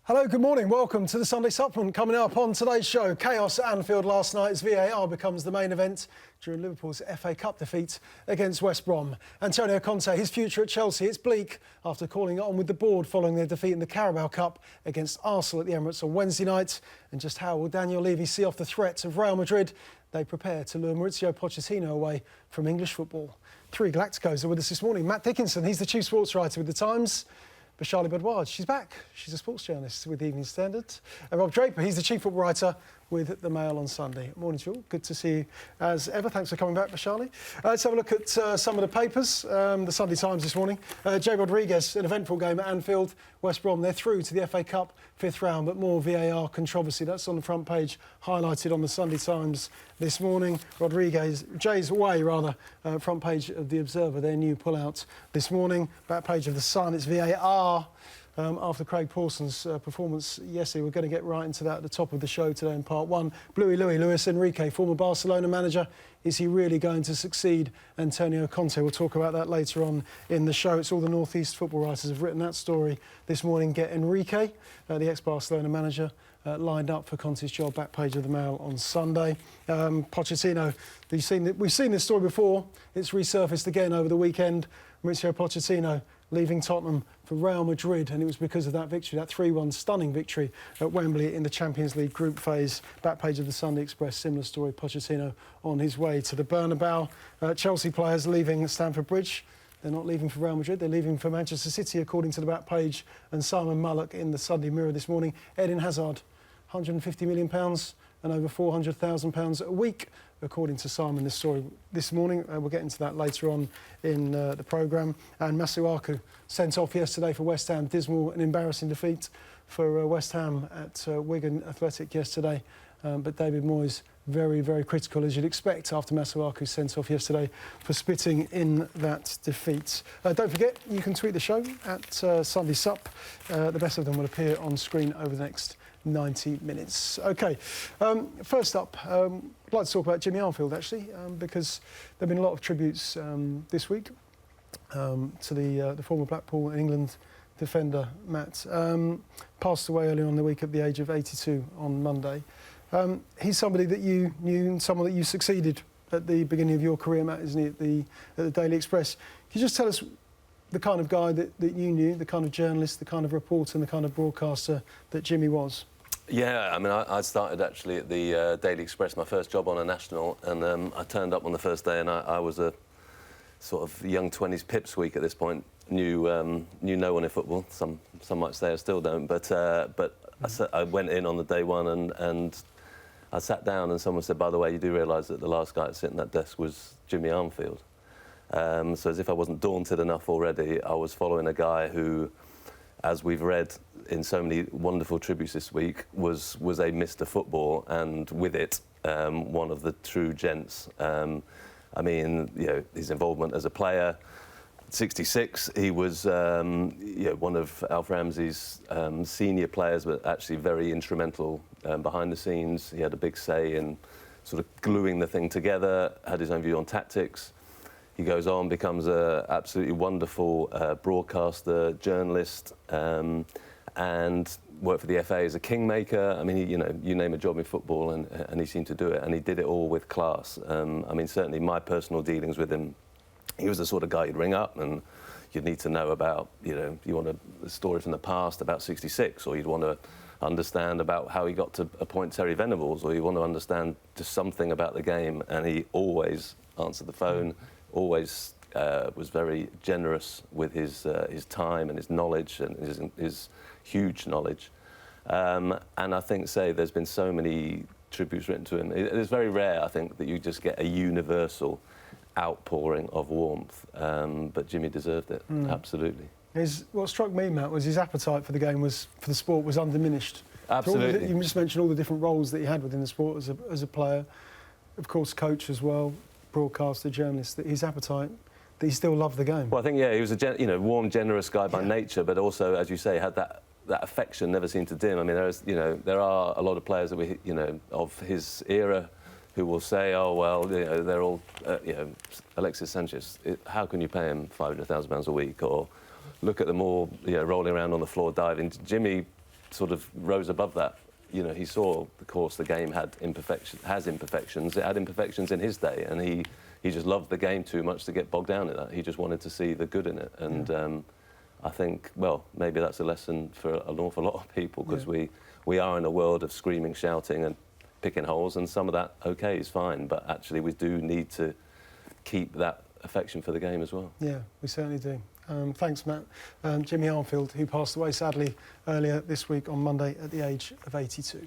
Hello, good morning. Welcome to the Sunday Supplement. Coming up on today's show, chaos at Anfield last night as VAR becomes the main event during Liverpool's FA Cup defeat against West Brom. Antonio Conte, his future at Chelsea, it's bleak after calling it on with the board following their defeat in the Carabao Cup against Arsenal at the Emirates on Wednesday night. And just how will Daniel Levy see off the threat of Real Madrid? They prepare to lure Mauricio Pochettino away from English football. Three Galacticos are with us this morning. Matt Dickinson, he's the chief sports writer with The Times. Charlie Bedouard, she's back. She's a sports journalist with Evening Standard. And Rob Draper, he's the chief football writer with The Mail on Sunday. Morning to you all. Good to see you as ever. Thanks for coming back, Charlie. Let's have a look at some of the papers. The Sunday Times this morning. Jay Rodriguez, an eventful game at Anfield. West Brom, they're through to the FA Cup fifth round, but more VAR controversy. That's on the front page, highlighted on the Sunday Times this morning. Jay's away, front page of The Observer, their new pullout this morning. Back page of The Sun, it's VAR. After Craig Pawson's performance yesterday. We're going to get right into that at the top of the show today in part one. Luis Enrique, former Barcelona manager. Is he really going to succeed Antonio Conte? We'll talk about that later on in the show. It's all the North East football writers have written that story this morning. Get Enrique, the ex-Barcelona manager, lined up for Conte's job. Back page of the Mail on Sunday. Pochettino, we've seen this story before. It's resurfaced again over the weekend. Mauricio Pochettino leaving Tottenham for Real Madrid, and it was because of that victory, that 3-1 stunning victory at Wembley in the Champions League group phase. Back page of the Sunday Express, similar story, Pochettino on his way to the Bernabeu. Chelsea players leaving Stamford Bridge. They're not leaving for Real Madrid, they're leaving for Manchester City, according to the back page. And Simon Mullock in the Sunday Mirror this morning. Eden Hazard, £150 million and over £400,000 a week, according to Simon, this story this morning. We'll get into that later on in the programme. And Masuaku sent off yesterday for West Ham. Dismal and embarrassing defeat for West Ham at Wigan Athletic yesterday. But David Moyes very, very critical, as you'd expect, after Masuaku sent off yesterday for spitting in that defeat. Don't forget, you can tweet the show at Sunday Sup. The best of them will appear on screen over the next 90 minutes. OK, first up, I'd like to talk about Jimmy Armfield, actually, because there have been a lot of tributes this week to the former Blackpool and England defender, Matt. Passed away earlier on in the week at the age of 82 on Monday. He's somebody that you knew and someone that you succeeded at the beginning of your career, Matt, isn't he, at the Daily Express. Can you just tell us the kind of guy that you knew, the kind of journalist, the kind of reporter and the kind of broadcaster that Jimmy was? Yeah, I mean, I started actually at the Daily Express, my first job on a national, and I turned up on the first day and I was a sort of young 20s pipsqueak at this point. Knew no one in football. Some might say I still don't, but I went in on the day one and I sat down and someone said, by the way, you do realise that the last guy sitting at that desk was Jimmy Armfield. So as if I wasn't daunted enough already, I was following a guy who, as we've read in so many wonderful tributes this week, was a Mr. Football, and with it, one of the true gents. I mean, you know, his involvement as a player. 66, he was one of Alf Ramsey's senior players, but actually very instrumental behind the scenes. He had a big say in sort of gluing the thing together, had his own view on tactics. He goes on, becomes an absolutely wonderful broadcaster, journalist, and worked for the FA as a kingmaker. I mean, you name a job in football and he seemed to do it, and he did it all with class. I mean, certainly my personal dealings with him, he was the sort of guy you'd ring up and you'd need to know about, you want a story from the past about 66, or you'd want to understand about how he got to appoint Terry Venables, or you want to understand just something about the game, and he always answered the phone, always was very generous with his time and his knowledge and his huge knowledge. And I think, there's been so many tributes written to him. It's very rare, I think, that you just get a universal outpouring of warmth, but Jimmy deserved it, absolutely. What struck me, Matt, was his appetite for the game, for the sport, was undiminished. Absolutely. You just mentioned all the different roles that he had within the sport as a player, of course, coach as well, broadcaster, journalist. That his appetite, that he still loved the game. Well, I think, he was a warm, generous guy by nature, but also, as you say, had that affection never seemed to dim. I mean, there are a lot of players that of his era who will say, oh, well, they're all, Alexis Sánchez, how can you pay him £500,000 a week? Or look at them all, rolling around on the floor diving. Jimmy sort of rose above that. You know, he saw, of course, the game has imperfections. It had imperfections in his day, and he just loved the game too much to get bogged down in that. He just wanted to see the good in it. And I think, well, maybe that's a lesson for an awful lot of people, because we are in a world of screaming, shouting and picking holes, and some of that, OK, is fine. But actually, we do need to keep that affection for the game as well. Yeah, we certainly do. Thanks, Matt. Jimmy Armfield, who passed away, sadly, earlier this week on Monday at the age of 82.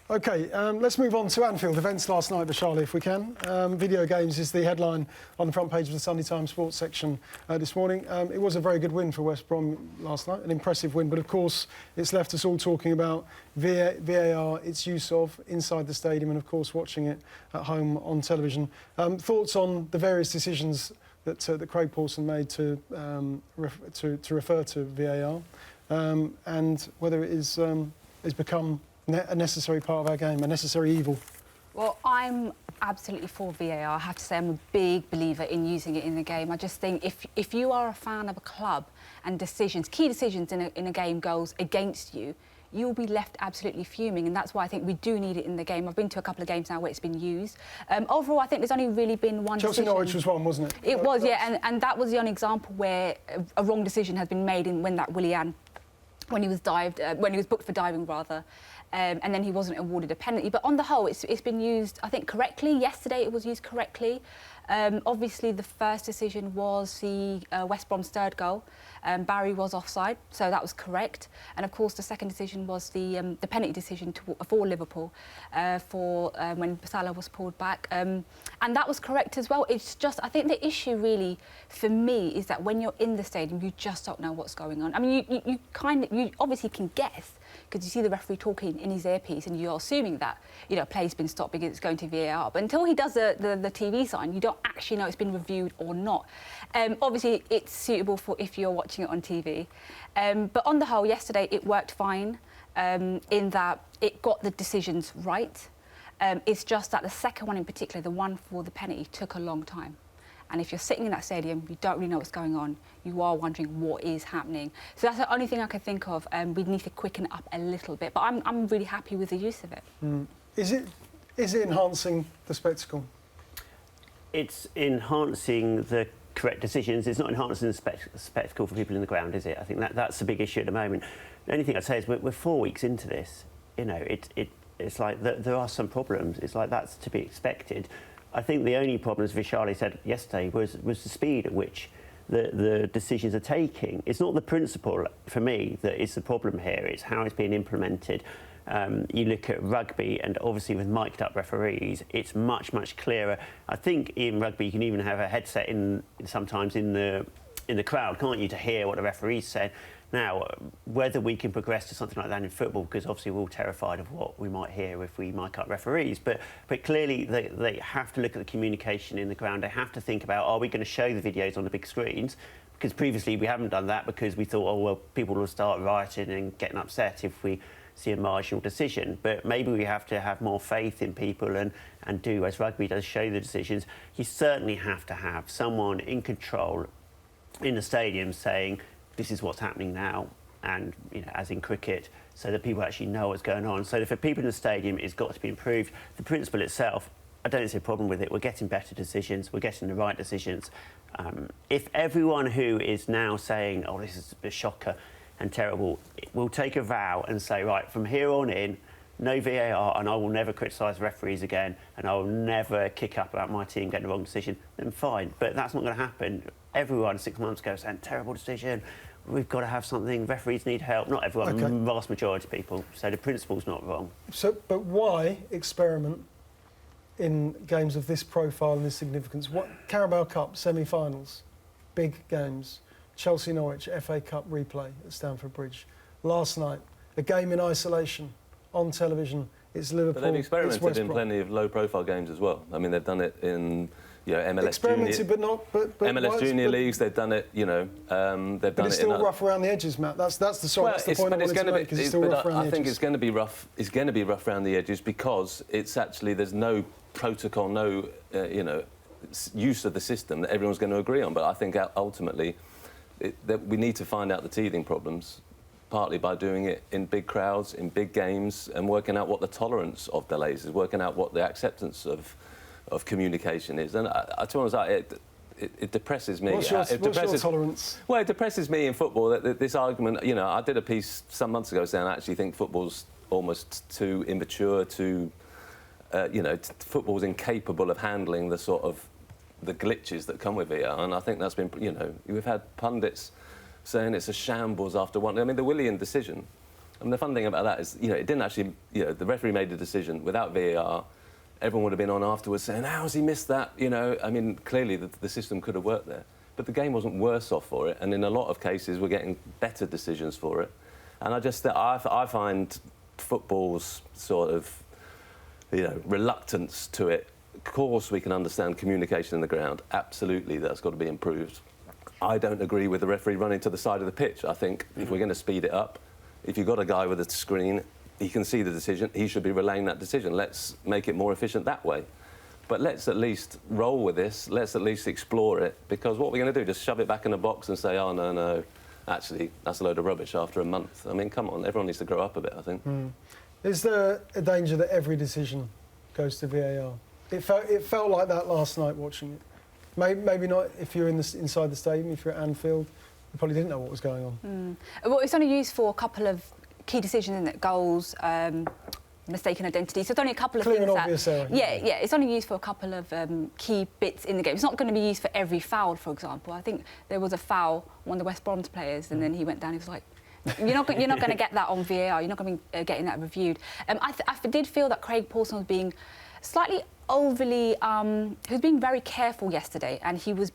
OK, let's move on to Anfield. Events last night, Bashali, if we can. Video games is the headline on the front page of the Sunday Times Sports section this morning. It was a very good win for West Brom last night, an impressive win, but of course it's left us all talking about VAR, its use of inside the stadium, and of course watching it at home on television. Thoughts on the various decisions that Craig Pawson made to refer to VAR, and whether it is become a necessary part of our game, a necessary evil? Well, I'm absolutely for VAR. I have to say I'm a big believer in using it in the game. I just think if you are a fan of a club and key decisions in a game goes against you, you'll be left absolutely fuming, and that's why I think we do need it in the game. I've been to a couple of games now where it's been used. Overall, I think there's only really been one decision. Chelsea-Norwich was one, wasn't it? It was, yeah, and that was the only example where a wrong decision has been made when that Willian, when he was booked for diving, rather. And then he wasn't awarded a penalty. But on the whole, it's been used, I think, correctly. Yesterday it was used correctly. Obviously, the first decision was the West Brom's third goal. Barry was offside, so that was correct. And of course, the second decision was the penalty decision for Liverpool when Salah was pulled back. And that was correct as well. It's just, I think the issue really, for me, is that when you're in the stadium, you just don't know what's going on. I mean, you obviously can guess, because you see the referee talking in his earpiece and you're assuming that, you know, play's been stopped because it's going to VAR. But until he does the TV sign, you don't actually know it's been reviewed or not. Obviously, it's suitable for if you're watching it on TV. But on the whole, yesterday, it worked fine in that it got the decisions right. It's just that the second one in particular, the one for the penalty, took a long time. And if you're sitting in that stadium, you don't really know what's going on. You are wondering what is happening. So that's the only thing I can think of. We need to quicken it up a little bit. But I'm really happy with the use of it. Is it enhancing the spectacle? It's enhancing the correct decisions. It's not enhancing the spectacle for people in the ground, is it? I think that's the big issue at the moment. The only thing I'd say is we're 4 weeks into this. You know, it's like there are some problems. It's like that's to be expected. I think the only problem, as Vishali said yesterday, was the speed at which the decisions are taking. It's not the principle, for me, that is the problem here. It's how it's being implemented. You look at rugby, and obviously with mic'd up referees, it's much, much clearer. I think in rugby you can even have a headset sometimes in the crowd, can't you, to hear what the referees said. Now, whether we can progress to something like that in football, because obviously we're all terrified of what we might hear if we mic up referees, but clearly they have to look at the communication in the ground. They have to think about, are we going to show the videos on the big screens? Because previously we haven't done that, because we thought, oh, well, people will start rioting and getting upset if we see a marginal decision. But maybe we have to have more faith in people and do, as rugby does, show the decisions. You certainly have to have someone in control in the stadium saying, this is what's happening now, and, you know, as in cricket, so that people actually know what's going on. So for people in the stadium, it's got to be improved. The principle itself, I don't see a problem with it. We're getting better decisions. We're getting the right decisions. If everyone who is now saying, oh, this is a shocker and terrible, will take a vow and say, right, from here on in, no VAR, and I will never criticise referees again, and I will never kick up about my team getting the wrong decision, then fine. But that's not going to happen. Everyone 6 months ago saying, terrible decision, we've got to have something, referees need help. Not everyone, okay. Vast majority of people. So the principle's not wrong. So, but why experiment in games of this profile and this significance? What Carabao Cup semi-finals, big games, Chelsea-Norwich, FA Cup replay at Stamford Bridge. Last night, a game in isolation on television. It's Liverpool. But they've experimented it's West in Brom. plenty of low-profile games as well. I mean, they've done it in, you know, MLS experimented, Junior, but not. But MLS Junior leagues. They've done it. You know, they've done it. But it's still rough around the edges, Matt. That's the point I wanted to make. It's still rough around the edges. I think it's going to be rough. It's going to be rough around the edges because it's actually there's no protocol, no you know, use of the system that everyone's going to agree on. But I think ultimately that we need to find out the teething problems. partly by doing it in big crowds, in big games, and working out what the tolerance of delays is, working out what the acceptance of communication is. And to be honest, it depresses me. What's your tolerance? Well, it depresses me in football that this argument. You know, I did a piece some months ago saying I actually think football's almost too immature, football's incapable of handling the sort of the glitches that come with VAR, and I think that's been, we've had pundits saying it's a shambles after one. I mean, the Willian decision, and the fun thing about that is, it didn't actually, the referee made a decision without VAR. Everyone would have been on afterwards saying, how's he missed that? I mean, clearly the system could have worked there. But the game wasn't worse off for it, and in a lot of cases we're getting better decisions for it. And I find football's sort of, reluctance to it. Of course, we can understand communication in the ground. Absolutely, that's got to be improved. I don't agree with the referee running to the side of the pitch. I think if we're going to speed it up, if you've got a guy with a screen, he can see the decision, he should be relaying that decision. Let's make it more efficient that way. But let's at least roll with this. Let's at least explore it. Because what we're going to do, just shove it back in a box and say, oh, no, actually, that's a load of rubbish after a month. I mean, come on, everyone needs to grow up a bit, I think. Is there a danger that every decision goes to VAR? It felt like that last night watching it. Maybe not if you're inside the stadium, if you're at Anfield, you probably didn't know what was going on. Well, it's only used for a couple of key decisions, isn't it? Goals, mistaken identity. So it's only a couple of Clear things and obvious error. Yeah, it's only used for a couple of key bits in the game. It's not going to be used for every foul, for example. I think there was a foul, one of the West Brom's players, and then he went down, he was like, you're not going to get that on VAR. You're not going to be getting that reviewed. I did feel that Craig Pawson was being slightly overly, he was being very careful yesterday, and he was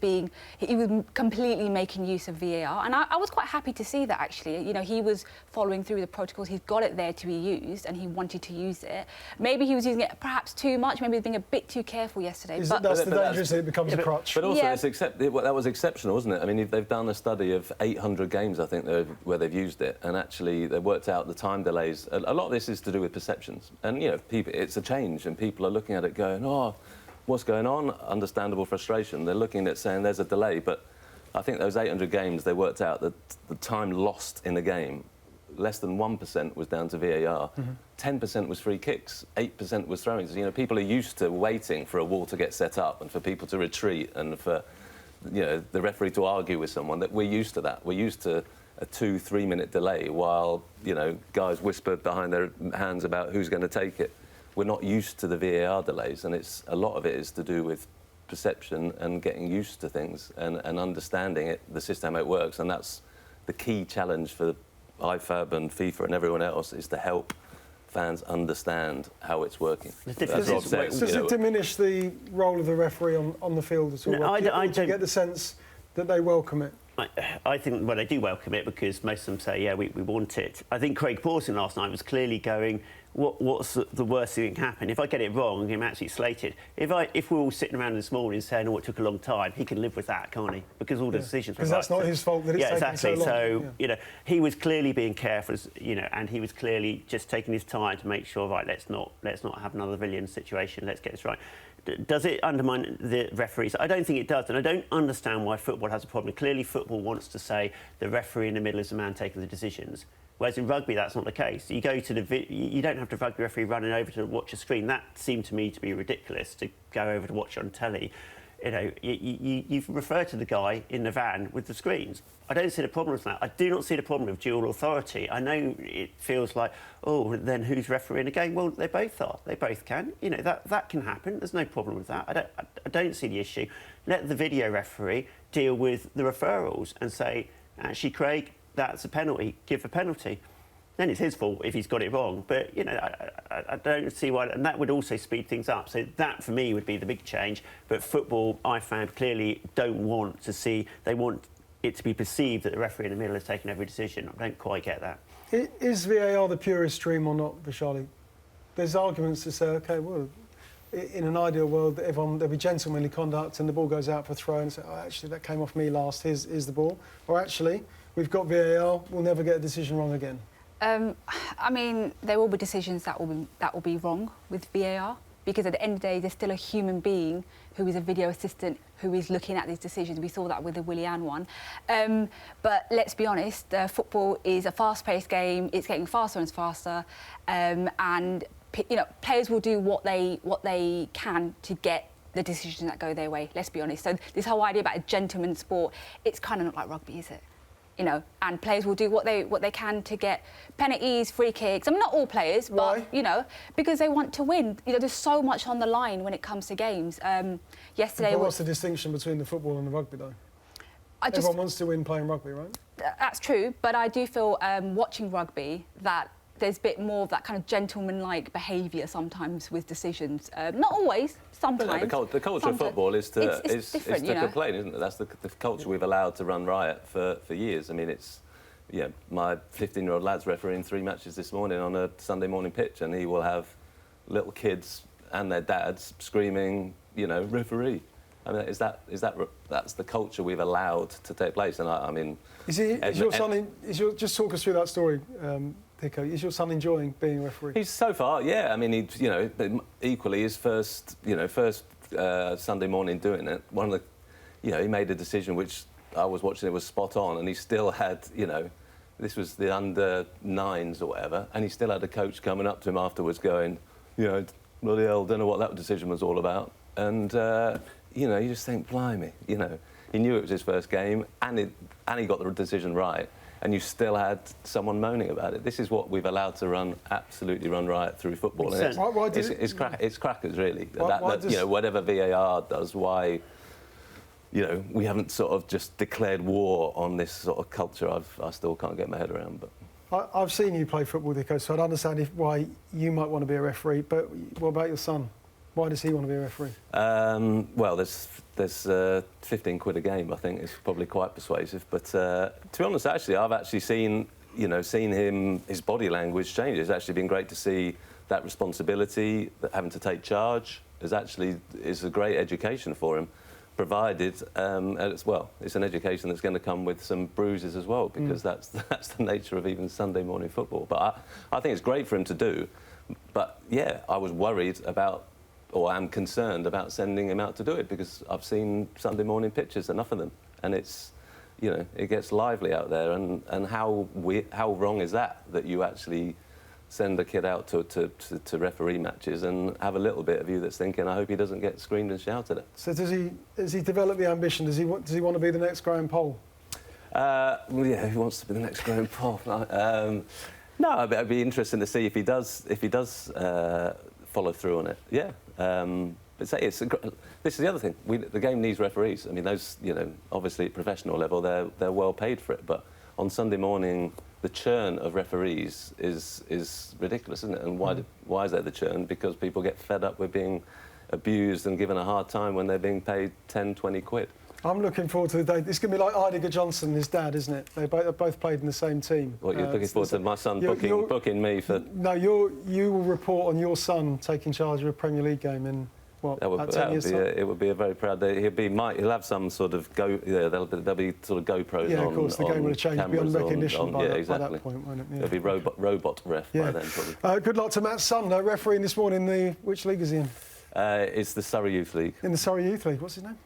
completely making use of VAR, and I was quite happy to see that, actually. He was following through the protocols. He's got it there to be used, and he wanted to use it. Maybe he was using it perhaps too much. Maybe he was being a bit too careful yesterday. That's the danger, is it becomes a crutch. But also, that was exceptional, wasn't it? I mean, they've done a study of 800 games, I think, where they've used it, and actually they've worked out the time delays. A lot of this is to do with perceptions, and it's a change, and people are looking at it going, oh, what's going on? Understandable frustration. They're looking at saying there's a delay, but I think those 800 games, they worked out that the time lost in a game, less than 1% was down to VAR, 10% was free kicks, 8% was throw-ins. People are used to waiting for a wall to get set up and for people to retreat and for the referee to argue with someone. That we're used to that. We're used to a 2-3 minute delay while guys whisper behind their hands about who's going to take it. We're not used to the VAR delays, and a lot of it is to do with perception and getting used to things and understanding it, the system, how it works. And that's the key challenge for IFAB and FIFA and everyone else, is to help fans understand how it's working. Does it diminish the role of the referee on the field at all? No, I don't get the sense that they welcome it. I think, they do welcome it, because most of them say, yeah, we want it. I think Craig Pawson last night was clearly going, what's the worst thing that can happen? If I get it wrong, I'm absolutely slated. If we're all sitting around this morning saying, oh, it took a long time, he can live with that, can't he? Because all the decisions were right. Because that's not his fault that it's taking so long. So, he was clearly being careful, and he was clearly just taking his time to make sure, right, let's not have another Villian situation, let's get this right. Does it undermine the referees? I don't think it does, and I don't understand why football has a problem. Clearly, football wants to say the referee in the middle is the man taking the decisions, whereas in rugby that's not the case. You go to you don't have the rugby referee running over to watch a screen. That seemed to me to be ridiculous, to go over to watch on telly. You refer to the guy in the van with the screens. I don't see the problem with that. I do not see the problem with dual authority. I know it feels like, oh, then who's refereeing a game? Well, they both are. They both can. That can happen. There's no problem with that. I don't see the issue. Let the video referee deal with the referrals and say, actually, Craig, that's a penalty. Give a penalty. Then it's his fault if he's got it wrong. But, I don't see why... And that would also speed things up. So that, for me, would be the big change. But football, I found, clearly don't want to see... They want it to be perceived that the referee in the middle has taken every decision. I don't quite get that. Is VAR the purest dream or not, Vishali? There's arguments to say, OK, well, in an ideal world, there'll be gentlemanly conduct and the ball goes out for a throw and say, oh, actually, that came off me last, here's the ball. Or actually, we've got VAR, we'll never get a decision wrong again. I mean, there will be decisions that will be wrong with VAR. because at the end of the day, there's still a human being who is a video assistant who is looking at these decisions. We saw that with the Willian one. But let's be honest, football is a fast-paced game. It's getting faster and faster, and players will do what they can to get the decisions that go their way. Let's be honest. So this whole idea about a gentleman's sport, it's kind of not like rugby, is it? And players will do what they can to get penalties, free kicks. I mean, not all players, but because they want to win. There's so much on the line when it comes to games. Yesterday, what's the distinction between the football and the rugby, though? Everyone wants to win playing rugby, right? That's true, but I do feel watching rugby that there's a bit more of that kind of gentleman-like behaviour sometimes with decisions. Not always, sometimes. The culture of football is to complain, isn't it? That's the culture we've allowed to run riot for years. I mean, my 15-year-old lad's refereeing 3 matches this morning on a Sunday morning pitch, and he will have little kids and their dads screaming, referee. I mean, that's the culture we've allowed to take place. And I mean, just talk us through that story. Pico, is your son enjoying being a referee? He's so far, yeah. I mean, but equally his first Sunday morning doing it. One of the, he made a decision which I was watching. It was spot on, and he still had, this was the under 9s or whatever, and he still had a coach coming up to him afterwards, going, bloody hell, don't know what that decision was all about. And you just think, blimey, he knew it was his first game, and he got the decision right. And you still had someone moaning about it. This is what we've allowed to absolutely run riot through football. And it's crackers, really. Whatever VAR does, why, we haven't sort of just declared war on this sort of culture. I still can't get my head around. But I've seen you play football, Dico, so I'd understand why you might want to be a referee. But what about your son? Why does he want to be a referee? Well, there's 15 quid a game. I think it's probably quite persuasive. But to be honest, actually, I've actually seen him, his body language change. It's actually been great to see that responsibility, that having to take charge, is a great education for him. Provided, it's an education that's going to come with some bruises as well, because that's the nature of even Sunday morning football. But I think it's great for him to do. But yeah, I was worried about, or am concerned about sending him out to do it, because I've seen Sunday morning pitches, enough of them, and it's, it gets lively out there. And how wrong is that you actually send a kid out to referee matches and have a little bit of you that's thinking, I hope he doesn't get screamed and shouted at. So has he developed the ambition? Does he want to be the next Graham Poll? Well, yeah, he wants to be the next Graham Poll. No, it'd be interesting to see if he does follow through on it. Yeah. But this is the other thing. The game needs referees. I mean, those, obviously at professional level, they're well paid for it. But on Sunday morning, the churn of referees is ridiculous, isn't it? And why is there the churn? Because people get fed up with being abused and given a hard time when they're being paid 10, 20 quid. I'm looking forward to the day. It's going to be like Idiger Johnson and his dad, isn't it? They both played in the same team. What, you're looking forward to my son booking me for... No, you will report on your son taking charge of a Premier League game in, about 10 years' time? It would be a very proud day. He'll have some sort of there'll be sort of GoPros on. Yeah, of course, the game will have changed beyond recognition by that point, won't it? Yeah. There'll be robot ref by then, probably. Good luck to Matt's son, refereeing this morning. Which league is he in? It's the Surrey Youth League. In the Surrey Youth League. What's his name?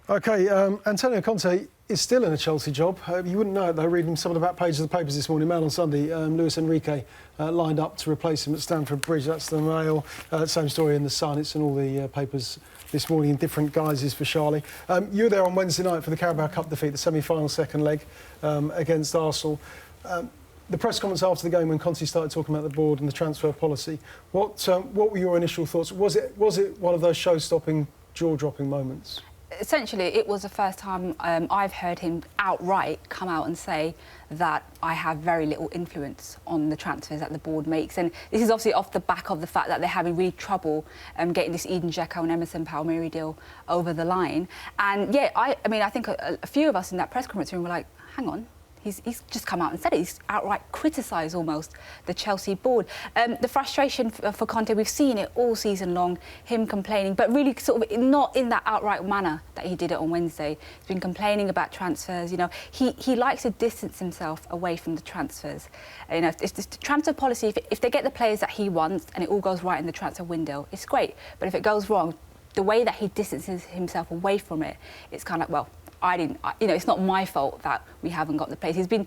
OK, Antonio Conte is still in a Chelsea job. You wouldn't know it, though, reading some of the back pages of the papers this morning. Mail on Sunday, Luis Enrique lined up to replace him at Stamford Bridge. That's the Mail. Same story in the Sun. It's in all the papers this morning in different guises for Charlie. You were there on Wednesday night for the Carabao Cup defeat, the semi-final second leg against Arsenal. The press conference after the game, when Conte started talking about the board and the transfer policy, what were your initial thoughts? Was it one of those show-stopping, jaw-dropping moments? Essentially, it was the first time I've heard him outright come out and say that I have very little influence on the transfers that the board makes. And this is obviously off the back of the fact that they're having really trouble getting this Eden Dzeko and Emerson Palmieri deal over the line. And yeah, I mean, I think a few of us in that press conference room were like, hang on, He's just come out and said it. He's outright criticised almost the Chelsea board. The frustration for Conte, we've seen it all season long, him complaining, but really sort of not in that outright manner that he did it on Wednesday. He's been complaining about transfers. You know, he likes to distance himself away from the transfers. You know, if the transfer policy, if they get the players that he wants and it all goes right in the transfer window, it's great. But if it goes wrong, the way that he distances himself away from it, it's kind of, well, it's not my fault that we haven't got the players. He's been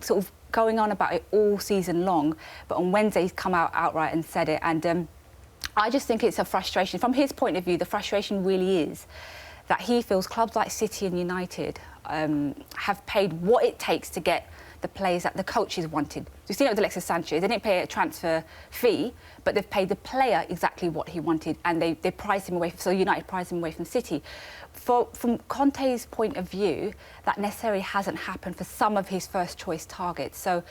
sort of going on about it all season long, but on Wednesday he's come out outright and said it. And I just think it's a frustration. From his point of view, the frustration really is that he feels clubs like City and United have paid what it takes to get the players that the coaches wanted. We've seen it with Alexis Sánchez. They didn't pay a transfer fee, but they've paid the player exactly what he wanted, and they priced him away. So United priced him away from City. From Conte's point of view, that necessarily hasn't happened for some of his first choice targets. So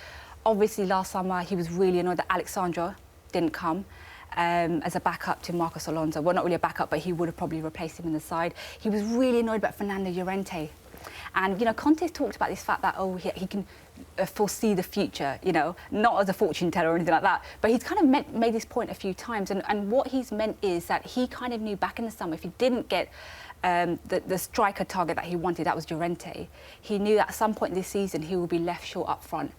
obviously last summer he was really annoyed that Alexandra didn't come as a backup to Marcos Alonso. Well, not really a backup, but he would have probably replaced him in the side. He was really annoyed about Fernando Llorente. And, you know, Conte's talked about this fact that, he can foresee the future, you know, not as a fortune teller or anything like that, but he's kind of made this point a few times. And what he's meant is that he kind of knew back in the summer, if he didn't get the striker target that he wanted, that was Llorente, he knew that at some point this season he will be left short up front.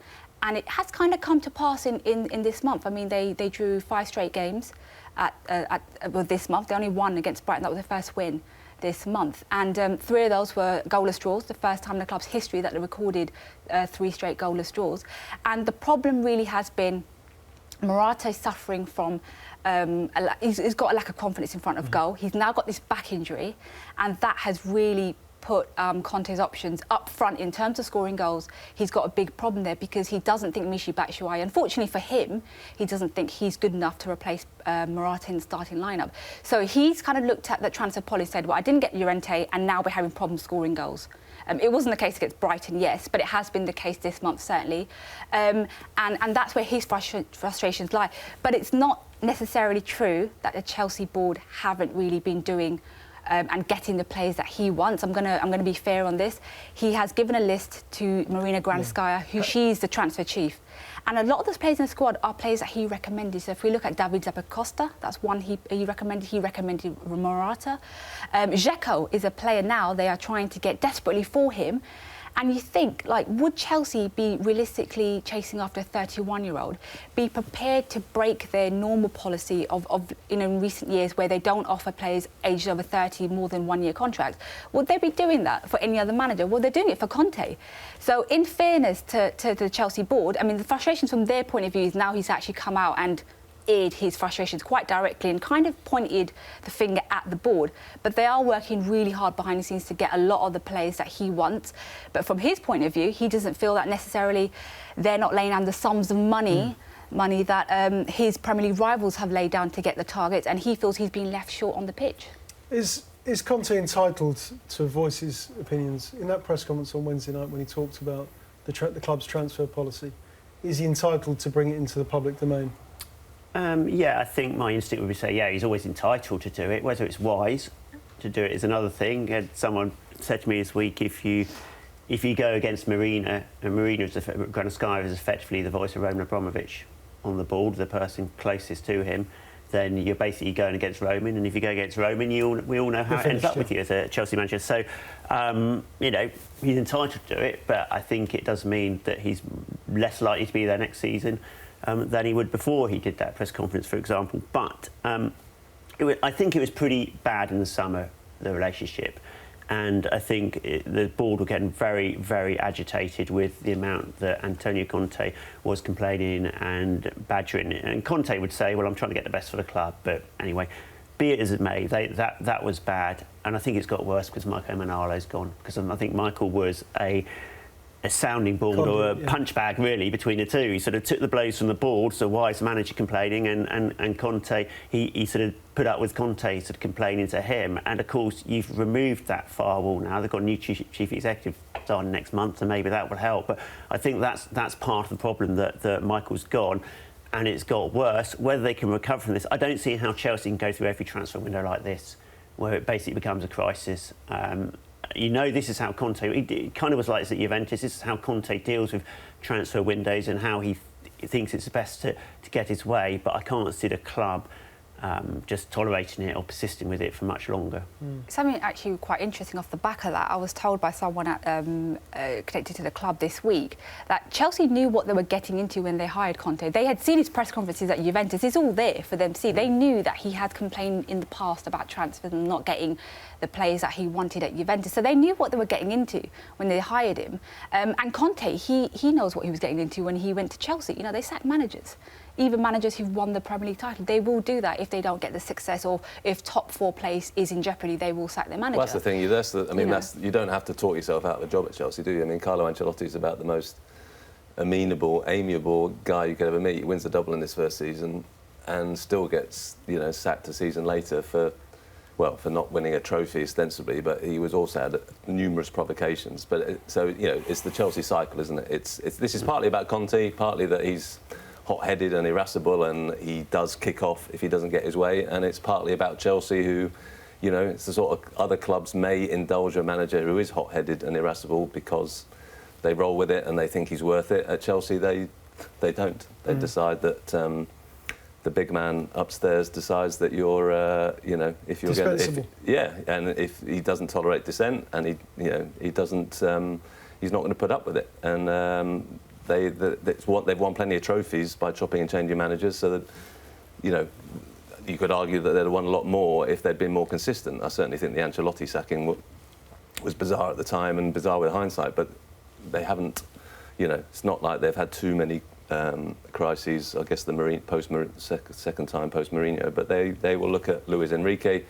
And it has kind of come to pass in this month. I mean, they drew 5 straight games this month. They only won against Brighton. That was their first win this month. And 3 of those were goalless draws, the first time in the club's history that they recorded 3 straight goalless draws. And the problem really has been Morata suffering from he's got a lack of confidence in front of goal. He's now got this back injury, and that has really put Conte's options up front in terms of scoring goals. He's got a big problem there because he doesn't think Michy Batshuayi, unfortunately for him, he doesn't think he's good enough to replace Morata in the starting lineup. So he's kind of looked at the transfer policy, said, well, I didn't get Llorente and now we're having problems scoring goals. It wasn't the case against Brighton, yes, but it has been the case this month, certainly. And that's where his frustrations lie. But it's not necessarily true that the Chelsea board haven't really been doing and getting the players that he wants. I'm gonna be fair on this. He has given a list to Marina Granskaya, who she's the transfer chief. And a lot of those players in the squad are players that he recommended. So if we look at David Zappacosta, that's one he recommended. He recommended Morata. Dzeko is a player now they are trying to get desperately for him. And you think, like, would Chelsea be realistically chasing after a 31-year-old, be prepared to break their normal policy of in recent years where they don't offer players aged over 30 more than 1-year contracts? Would they be doing that for any other manager? Well, they're doing it for Conte. So in fairness to the Chelsea board, I mean, the frustrations from their point of view is now he's actually come out and aired his frustrations quite directly and kind of pointed the finger at the board. But they are working really hard behind the scenes to get a lot of the players that he wants. But from his point of view, he doesn't feel that necessarily they're not laying down the sums of money that his Premier League rivals have laid down to get the targets, and he feels he's been left short on the pitch. Is Conte entitled to voice his opinions? In that press conference on Wednesday night when he talked about the club's transfer policy, is he entitled to bring it into the public domain? Yeah, I think my instinct would be to say, yeah, he's always entitled to do it. Whether it's wise to do it is another thing. Someone said to me this week, if you go against Marina, and Marina Granskaya is effectively the voice of Roman Abramovich on the board, the person closest to him, then you're basically going against Roman. And if you go against Roman, we all know how it ends up with you as a Chelsea manager. So, you know, he's entitled to do it, but I think it does mean that he's less likely to be there next season than he would before he did that press conference, for example. But I think it was pretty bad in the summer, the relationship. And I think the board were getting very, very agitated with the amount that Antonio Conte was complaining and badgering. And Conte would say, well, I'm trying to get the best for the club. But anyway, be it as it may, that was bad. And I think it's got worse because Michael Manalo's gone. Because I think Michael was a sounding board or a punch bag, really, between the two. He sort of took the blows from the board, so why is the manager complaining? And Conte, he sort of put up with Conte sort of complaining to him. And, of course, you've removed that firewall now. They've got a new chief executive starting next month, and maybe that would help. But I think that's part of the problem that Michael's gone, and it's got worse. Whether they can recover from this, I don't see how Chelsea can go through every transfer window like this, where it basically becomes a crisis. You know, this is how Conte. It kind of was like this at Juventus. This is how Conte deals with transfer windows and how he thinks it's best to get his way. But I can't see the club just tolerating it or persisting with it for much longer. Something actually quite interesting off the back of that, I was told by someone connected to the club this week that Chelsea knew what they were getting into when they hired Conte. They had seen his press conferences at Juventus. It's all there for them to see. They knew that he had complained in the past about transfers and not getting the players that he wanted at Juventus. So they knew what they were getting into when they hired him. And Conte, he knows what he was getting into when he went to Chelsea. You know, they sack managers. Even managers who've won the Premier League title, they will do that if they don't get the success, or if top 4 place is in jeopardy, they will sack their manager. Well, that's the thing. You don't have to talk yourself out of a job at Chelsea, do you? I mean, Carlo Ancelotti is about the most amiable guy you could ever meet. He wins the double in his first season, and still gets sacked a season later for not winning a trophy ostensibly, but he was also had numerous provocations. But it's the Chelsea cycle, isn't it? This is partly about Conte, partly that he's hot-headed and irascible, and he does kick off if he doesn't get his way, and it's partly about Chelsea, who, it's the sort of other clubs may indulge a manager who is hot-headed and irascible because they roll with it and they think he's worth it. At Chelsea, they don't. They decide that the big man upstairs decides that you're, if you're dispensable. And if he doesn't tolerate dissent, and he doesn't, he's not going to put up with it, and. They've won plenty of trophies by chopping and changing managers, so that you could argue that they'd have won a lot more if they'd been more consistent. I certainly think the Ancelotti sacking was bizarre at the time and bizarre with hindsight, but they haven't. It's not like they've had too many crises. I guess the second time post Mourinho, but they will look at Luis Enrique.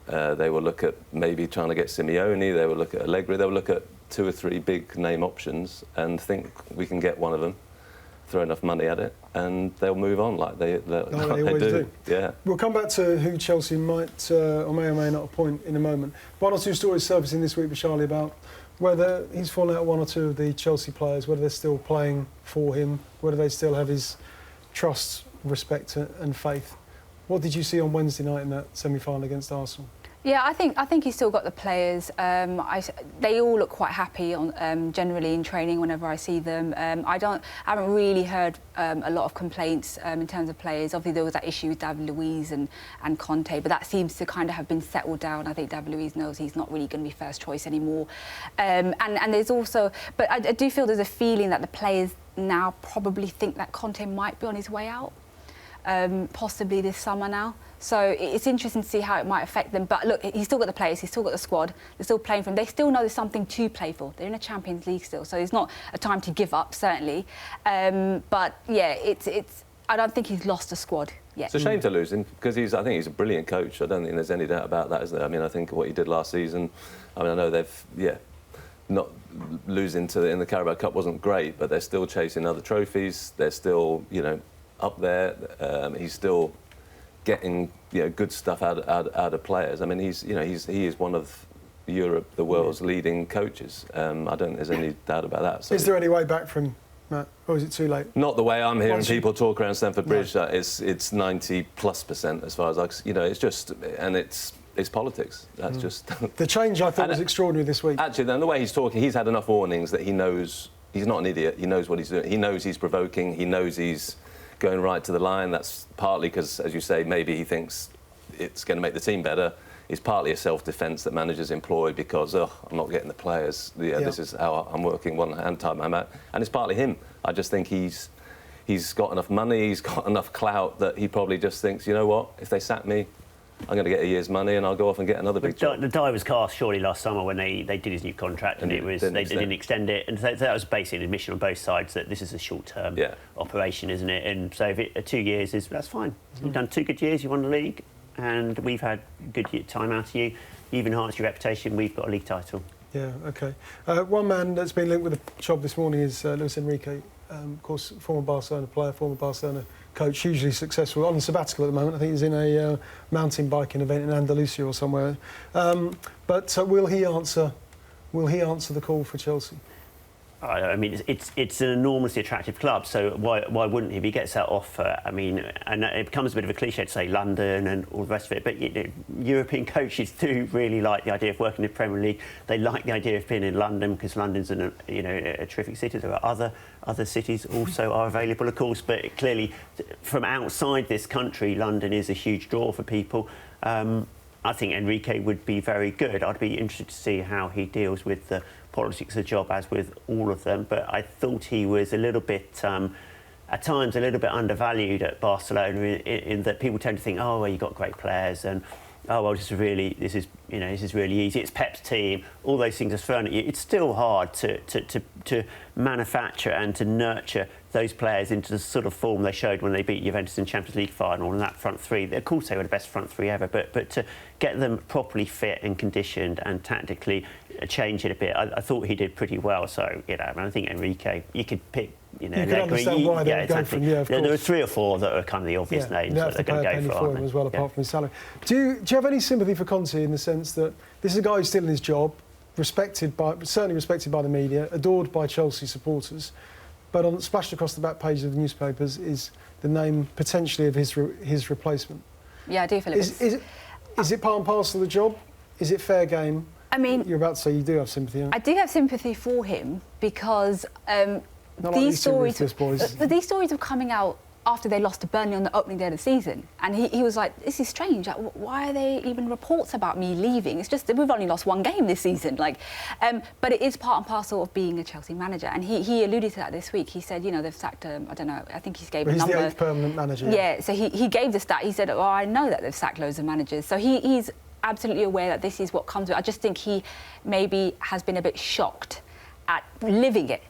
They will look at maybe trying to get Simeone. They will look at Allegri. They will look at 2 or 3 big name options and think we can get one of them, throw enough money at it, and they'll move on like they always do. Yeah. We'll come back to who Chelsea might or may not appoint in a moment. 1 or 2 stories surfacing this week with Charlie about whether he's fallen out with 1 or 2 of the Chelsea players, whether they're still playing for him, whether they still have his trust, respect and faith. What did you see on Wednesday night in that semi-final against Arsenal? Yeah, I think he's still got the players. They all look quite happy generally in training whenever I see them. I haven't really heard a lot of complaints in terms of players. Obviously, there was that issue with David Luiz and Conte, but that seems to kind of have been settled down. I think David Luiz knows he's not really going to be first choice anymore. And there's also, but I do feel there's a feeling that the players now probably think that Conte might be on his way out, possibly this summer now. So it's interesting to see how it might affect them. But look, he's still got the players, he's still got the squad, they're still playing for him. They still know there's something to play for. They're in a Champions League still, so it's not a time to give up, certainly. But yeah, I don't think he's lost a squad yet. It's a shame to lose him because I think he's a brilliant coach. I don't think there's any doubt about that, is there? I mean, I think what he did last season, I know they've, not losing in the Carabao Cup wasn't great, but they're still chasing other trophies. They're still, up there. He's still getting good stuff out of players. I mean, he is one of Europe, the world's leading coaches. I don't think there's any doubt about that. So is there any way back for him, Matt, or is it too late? Not the way I'm hearing people talk around Stamford Bridge. No. It's 90+% as far as it's just, and it's politics. That's just the change. I thought was extraordinary this week. Actually, then the way he's talking, he's had enough warnings that he knows he's not an idiot. He knows what he's doing. He knows he's provoking. He knows he's going right to the line. That's partly because, as you say, maybe he thinks it's going to make the team better. It's partly a self-defence that managers employ because, I'm not getting the players. This is how I'm working one hand time I'm out. And it's partly him. I just think he's got enough money, he's got enough clout that he probably just thinks, you know what, if they sack me, I'm going to get a year's money and I'll go off and get another big job. The die was cast surely last summer when they did his new contract and they didn't extend it. And so that was basically an admission on both sides that this is a short-term operation, isn't it? And so if 2 years that's fine. You've done 2 good years, you won the league, and we've had good time out of you. You've enhanced your reputation, we've got a league title. Yeah, OK. One man that's been linked with the job this morning is Luis Enrique. Of course, former Barcelona player, former Barcelona coach, hugely successful, on sabbatical at the moment. I think he's in a mountain biking event in Andalusia or somewhere. But will he answer the call for Chelsea? I mean, it's an enormously attractive club, so why wouldn't he? If he gets that offer, I mean, and it becomes a bit of a cliche to say London and all the rest of it, but European coaches do really like the idea of working in the Premier League. They like the idea of being in London because London's a terrific city. There are other cities also are available, of course, but clearly from outside this country, London is a huge draw for people. I think Enrique would be very good. I'd be interested to see how he deals with the politics of the job, as with all of them. But I thought he was a little bit, at times, a little bit undervalued at Barcelona in that people tend to think, oh, well, you've got great players and, oh, well, this is really easy. It's Pep's team. All those things are thrown at you. It's still hard to manufacture and to nurture those players into the sort of form they showed when they beat Juventus in Champions League final and that front three. Of course, they were the best front three ever, but to get them properly fit and conditioned and tactically change it a bit, I thought he did pretty well. So, I think Enrique, you could pick. You can understand why they would go for him, of course. There are 3 or 4 that are kind of the obvious names that they're going to go for him as well, apart from his salary. Do you have any sympathy for Conte in the sense that this is a guy who's still in his job, certainly respected by the media, adored by Chelsea supporters, but splashed across the back page of the newspapers is the name potentially of his replacement? Yeah, I do feel it is it part and parcel of the job? Is it fair game? I mean, you're about to say you do have sympathy. I do have sympathy for him because these stories are coming out after they lost to Burnley on the opening day of the season, and he was like, "This is strange. Like, why are there even reports about me leaving? It's just that we've only lost 1 game this season." But it is part and parcel of being a Chelsea manager, and he alluded to that this week. He said, they've sacked I don't know. I think he gave a number. He's the 8th permanent manager. Yeah. So he gave the stat. He said, "Oh, I know that they've sacked loads of managers." So he's absolutely aware that this is what comes with it. I just think he maybe has been a bit shocked at living it,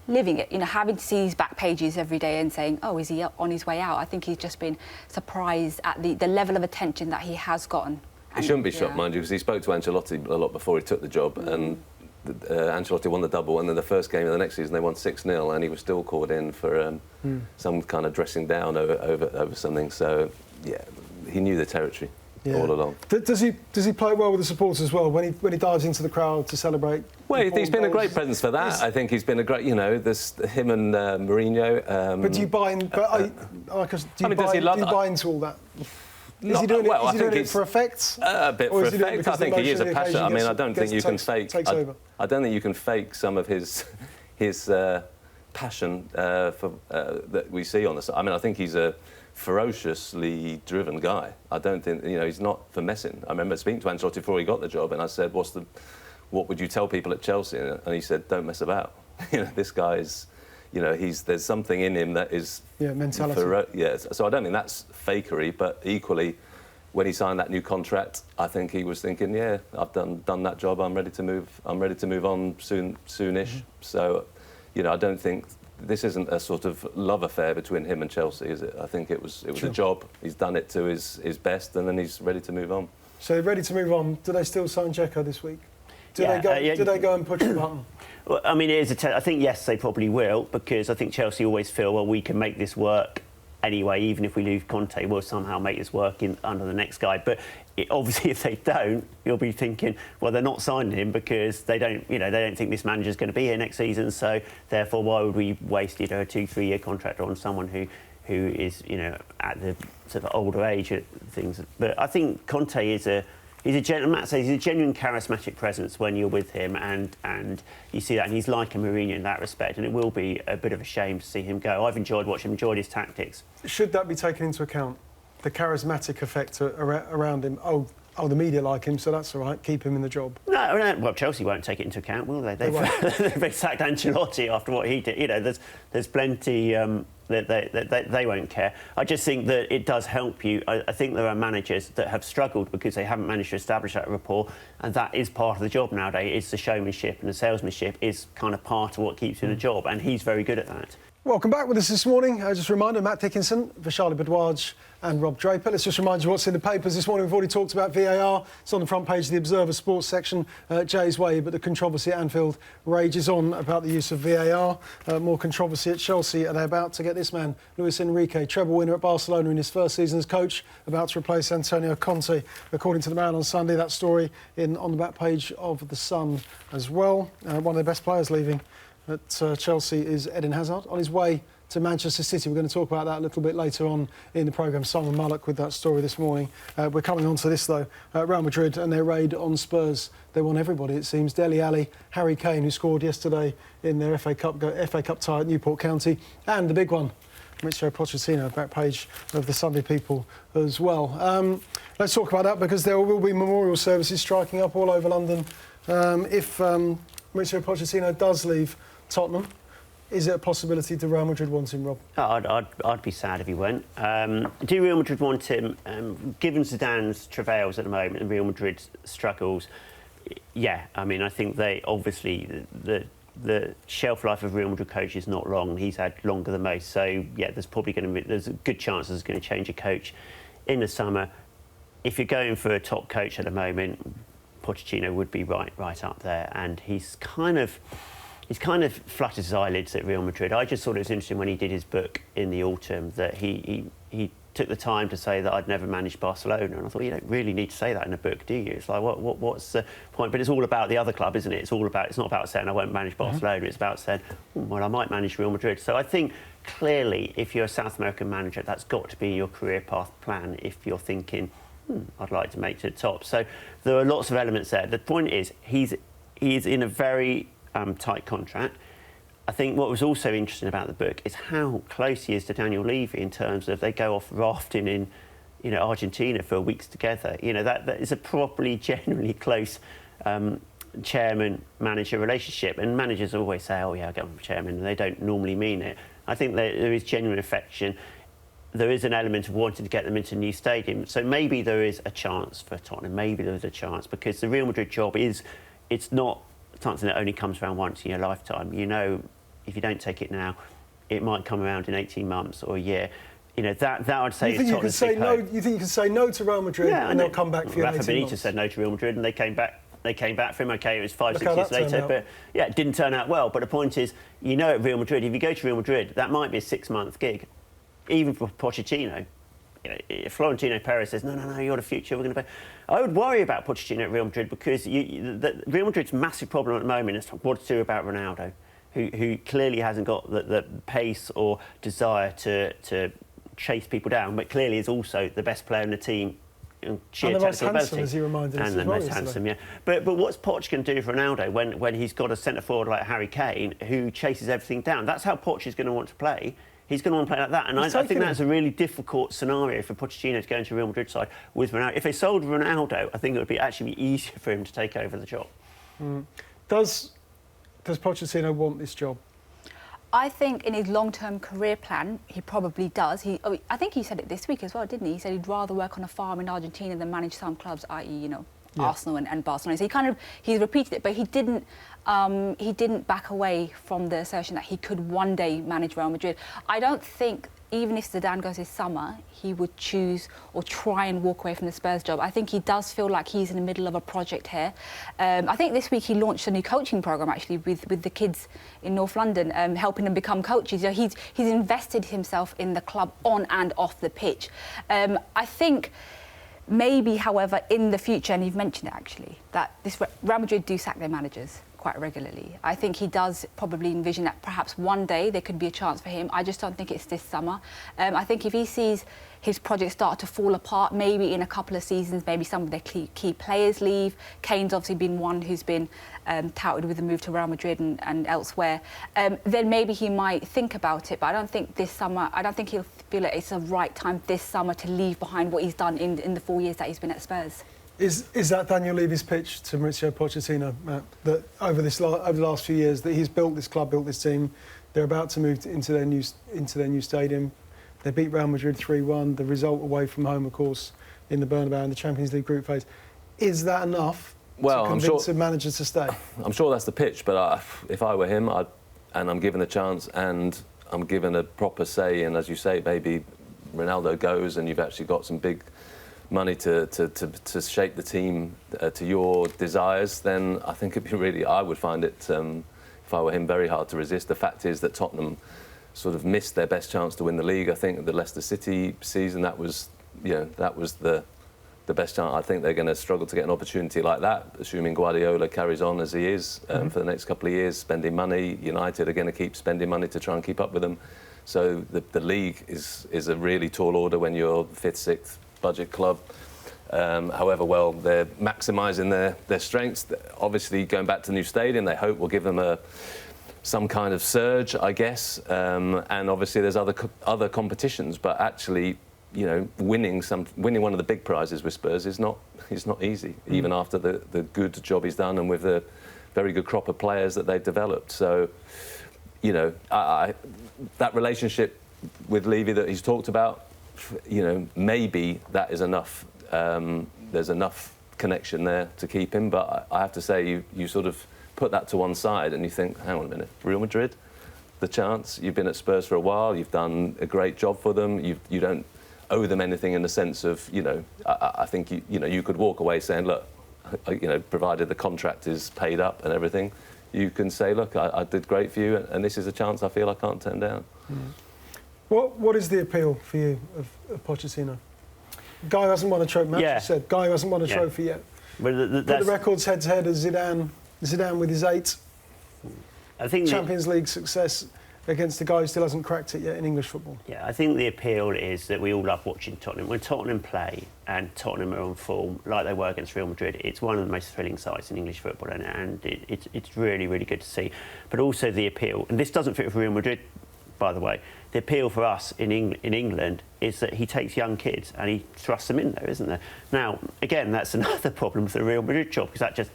having to see these back pages every day and saying, oh, is he on his way out? I think he's just been surprised at the level of attention that he has gotten. He shouldn't be shocked, mind you, because he spoke to Ancelotti a lot before he took the job, and Ancelotti won the double, and then the first game of the next season they won 6-0, and he was still called in for some kind of dressing down over something. So, yeah, he knew the territory. Yeah. All along. Does he play well with the supporters as well when he dives into the crowd to celebrate? Well, he's been a great presence for that. I think he's been a great, there's him and Mourinho. But do you buy in? Do you buy into all that? Is he doing it for effect? A bit for effect. I think he is a passion. I mean, I don't think you can fake. I don't think you can fake some of his passion that we see on the side. I mean, I think he's a ferociously driven guy. I don't think, he's not for messing. I remember speaking to Ancelotti before he got the job, and I said, what would you tell people at Chelsea? And he said, don't mess about. This guy is, there's something in him that is... Yeah, mentality. So I don't think that's fakery, but equally, when he signed that new contract, I think he was thinking, yeah, I've done that job, I'm ready to move on soonish. Mm-hmm. So, I don't think... This isn't a sort of love affair between him and Chelsea, is it? I think it was a job. He's done it to his best, and then he's ready to move on. So they're ready to move on. Do they still sign Dzeko this week? Do they go and push the button? Well, I mean, I think yes, they probably will, because I think Chelsea always feel, well, we can make this work anyway. Even if we lose Conte, we'll somehow make this work under the next guy. But obviously, if they don't, you'll be thinking, well, they're not signing him because they don't think this manager's going to be here next season. So therefore, why would we waste a 2-3 year contract on someone who is at the sort of older age at things? But I think Conte is he's a genuine charismatic presence when you're with him, and you see that, and he's like a Mourinho in that respect, and it will be a bit of a shame to see him go. I've enjoyed watching him, enjoyed his tactics. Should that be taken into account? The charismatic effect around him. Oh, the media like him, so that's all right. Keep him in the job. No. Well, Chelsea won't take it into account, will they? They've sacked Ancelotti after what he did. There's plenty that they won't care. I just think that it does help you. I think there are managers that have struggled because they haven't managed to establish that rapport, and that is part of the job nowadays. It's the showmanship, and the salesmanship is kind of part of what keeps you in the job, and he's very good at that. Welcome back with us this morning. Just a reminder, Matt Dickinson, Vishali Bhardwaj and Rob Draper. Let's just remind you what's in the papers this morning. We've already talked about VAR. It's on the front page of the Observer Sports section, Jay's way, but the controversy at Anfield rages on about the use of VAR. More controversy at Chelsea. Are they about to get this man, Luis Enrique, treble winner at Barcelona in his first season as coach, about to replace Antonio Conte? According to the Man on Sunday, that story on the back page of The Sun as well. One of the best players leaving at Chelsea is Eden Hazard on his way to Manchester City. We're going to talk about that a little bit later on in the programme. Simon Mullock with that story this morning. We're coming on to this, though. Real Madrid and their raid on Spurs. They won everybody, it seems. Dele Alli, Harry Kane, who scored yesterday in their FA Cup tie at Newport County. And the big one, Mauricio Pochettino, back page of the Sunday People as well. Let's talk about that, because there will be memorial services striking up all over London if Mauricio Pochettino does leave Tottenham. Is it a possibility do Real Madrid want him, Rob? I'd be sad if he went. Do Real Madrid want him? Given Zidane's travails at the moment and Real Madrid's struggles, yeah. I mean, I think they obviously the shelf life of Real Madrid coach is not long. He's had longer than most. So yeah, there's a good chance there's going to change a coach in the summer. If you're going for a top coach at the moment, Pochettino would be right up there, and he's kind of fluttered his eyelids at Real Madrid. I just thought it was interesting when he did his book in the autumn that he took the time to say that I'd never managed Barcelona, and I thought, you don't really need to say that in a book, do you? It's like, what's the point? But it's all about the other club, isn't it? It's not about saying I won't manage Barcelona. It's about saying, well, I might manage Real Madrid. So I think clearly, if you're a South American manager, that's got to be your career path plan if you're thinking, I'd like to make it to the top. So there are lots of elements there. The point is, he's in a very tight contract. I think what was also interesting about the book is how close he is to Daniel Levy in terms of they go off rafting in, Argentina for weeks together. That is a properly, genuinely close chairman-manager relationship. And managers always say, oh yeah, I get on with chairman, and they don't normally mean it. I think there is genuine affection. There is an element of wanting to get them into a new stadium. So maybe there is a chance for Tottenham. Maybe there's a chance, because the Real Madrid job it's not something that only comes around once in your lifetime. If you don't take it now, it might come around in 18 months or a year. That I'd say is Tottenham's big hope. You think you can say no to Real Madrid and they'll come back for you in 18 months? Benitez said no to Real Madrid and they came back. They came back for him. OK, it was 5-6 years later, but yeah, it didn't turn out well. But the point is, at Real Madrid, if you go to Real Madrid, that might be a 6-month gig, even for Pochettino. If Florentino Perez says, no, you're the future, we're going to pay. I would worry about Pochettino at Real Madrid, because Real Madrid's massive problem at the moment is what to do about Ronaldo, who clearly hasn't got the pace or desire to chase people down, but clearly is also the best player in the team. And the most handsome, as he reminded us. And the most handsome, yeah. But what's Poch going to do for Ronaldo when he's got a centre forward like Harry Kane who chases everything down? That's how Poch is going to want to play. He's going to want to play like that. And I think that's a really difficult scenario for Pochettino to go into a Real Madrid side with Ronaldo. If they sold Ronaldo, I think it would be actually easier for him to take over the job. Does Pochettino want this job? I think in his long-term career plan, he probably does. I think he said it this week as well, didn't he? He said he'd rather work on a farm in Argentina than manage some clubs, i.e., Arsenal and Barcelona. So he's repeated it, but he didn't back away from the assertion that he could one day manage Real Madrid. I don't think, even if Zidane goes this summer, he would choose or try and walk away from the Spurs job. I think he does feel like he's in the middle of a project here. I think this week he launched a new coaching programme, actually, with the kids in North London, helping them become coaches. He's invested himself in the club on and off the pitch. I think maybe, however, in the future, and you've mentioned it actually, that Real Madrid do sack their managers quite regularly. I think he does probably envision that perhaps one day there could be a chance for him. I just don't think it's this summer. I think if he sees his project start to fall apart, maybe in a couple of seasons, maybe some of their key players leave. Kane's obviously been one who's been touted with the move to Real Madrid and elsewhere. Then maybe he might think about it, but I don't think this summer, I don't think he'll feel like it's the right time this summer to leave behind what he's done in the 4 years that he's been at Spurs. Is that Daniel Levy's pitch to Mauricio Pochettino, Matt, that over the last few years that he's built this club, built this team, they're about to move into their new stadium. They beat Real Madrid 3-1. The result away from home, of course, in the Bernabeu in the Champions League group phase. Is that enough to convince a manager to stay? I'm sure that's the pitch, but if I were him, and I'm given a chance and I'm given a proper say, and as you say, maybe Ronaldo goes and you've actually got some big money to shape the team to your desires, then I think it'd be really, I would find it, if I were him, very hard to resist. The fact is that Tottenham sort of missed their best chance to win the league. I think the Leicester City season, that was the the best chance. I think they're going to struggle to get an opportunity like that, assuming Guardiola carries on as he is for the next couple of years, spending money. United are going to keep spending money to try and keep up with them. So the league is a really tall order when you're 5th, 6th budget club. However well they're maximising their strengths. Obviously, going back to the new stadium, they hope will give them some kind of surge, I guess. And obviously, there's other competitions, but actually, you know, winning one of the big prizes with Spurs is not easy, even after the good job he's done and with the very good crop of players that they've developed. So, you know, that relationship with Levy that he's talked about, you know, maybe that is enough. There's enough connection there to keep him, but I have to say, you sort of put that to one side and you think, hang on a minute, Real Madrid, the chance, you've been at Spurs for a while, you've done a great job for them, you don't owe them anything in the sense of, you know, I think you could walk away saying, look, you know, provided the contract is paid up and everything, you can say, look, I did great for you, and this is a chance I feel I can't turn down. What is the appeal for you of Pochettino? Guy who hasn't won a trophy. Yeah. Said guy who hasn't won a trophy yet. But the records head to head as Zidane with his 8. I think Champions League success against the guy who still hasn't cracked it yet in English football. Yeah, I think the appeal is that we all love watching Tottenham. When Tottenham play and Tottenham are on form like they were against Real Madrid, it's one of the most thrilling sights in English football, and it's really, really good to see. But also the appeal, and this doesn't fit with Real Madrid, by the way. The appeal for us in England is that he takes young kids and he thrusts them in there, isn't there? Now, again, that's another problem with the Real Madrid job, because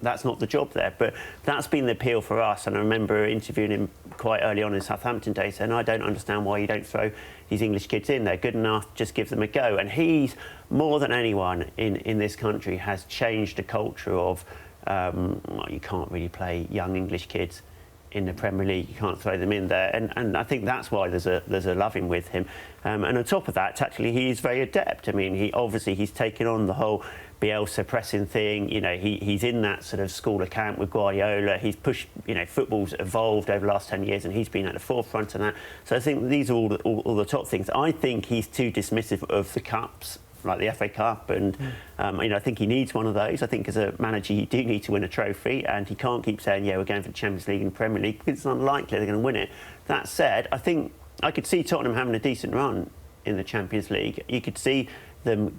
that's not the job there. But that's been the appeal for us, and I remember interviewing him quite early on in Southampton days, saying, I don't understand why you don't throw these English kids in there. Good enough, just give them a go. And he's, more than anyone in this country, has changed the culture of, you can't really play young English kids in the Premier League, you can't throw them in there, and I think that's why there's a loving with him. And on top of that, tactically, he is very adept. I mean, he's taken on the whole Bielsa pressing thing. You know, he's in that sort of school of camp with Guardiola. He's pushed. You know, football's evolved over the last 10 years, and he's been at the forefront of that. So I think these are all the top things. I think he's too dismissive of the cups, like the FA Cup, and you know, I think he needs one of those. I think as a manager, you do need to win a trophy, and he can't keep saying, yeah, we're going for the Champions League and Premier League, because it's unlikely they're going to win it. That said, I think I could see Tottenham having a decent run in the Champions League. You could see them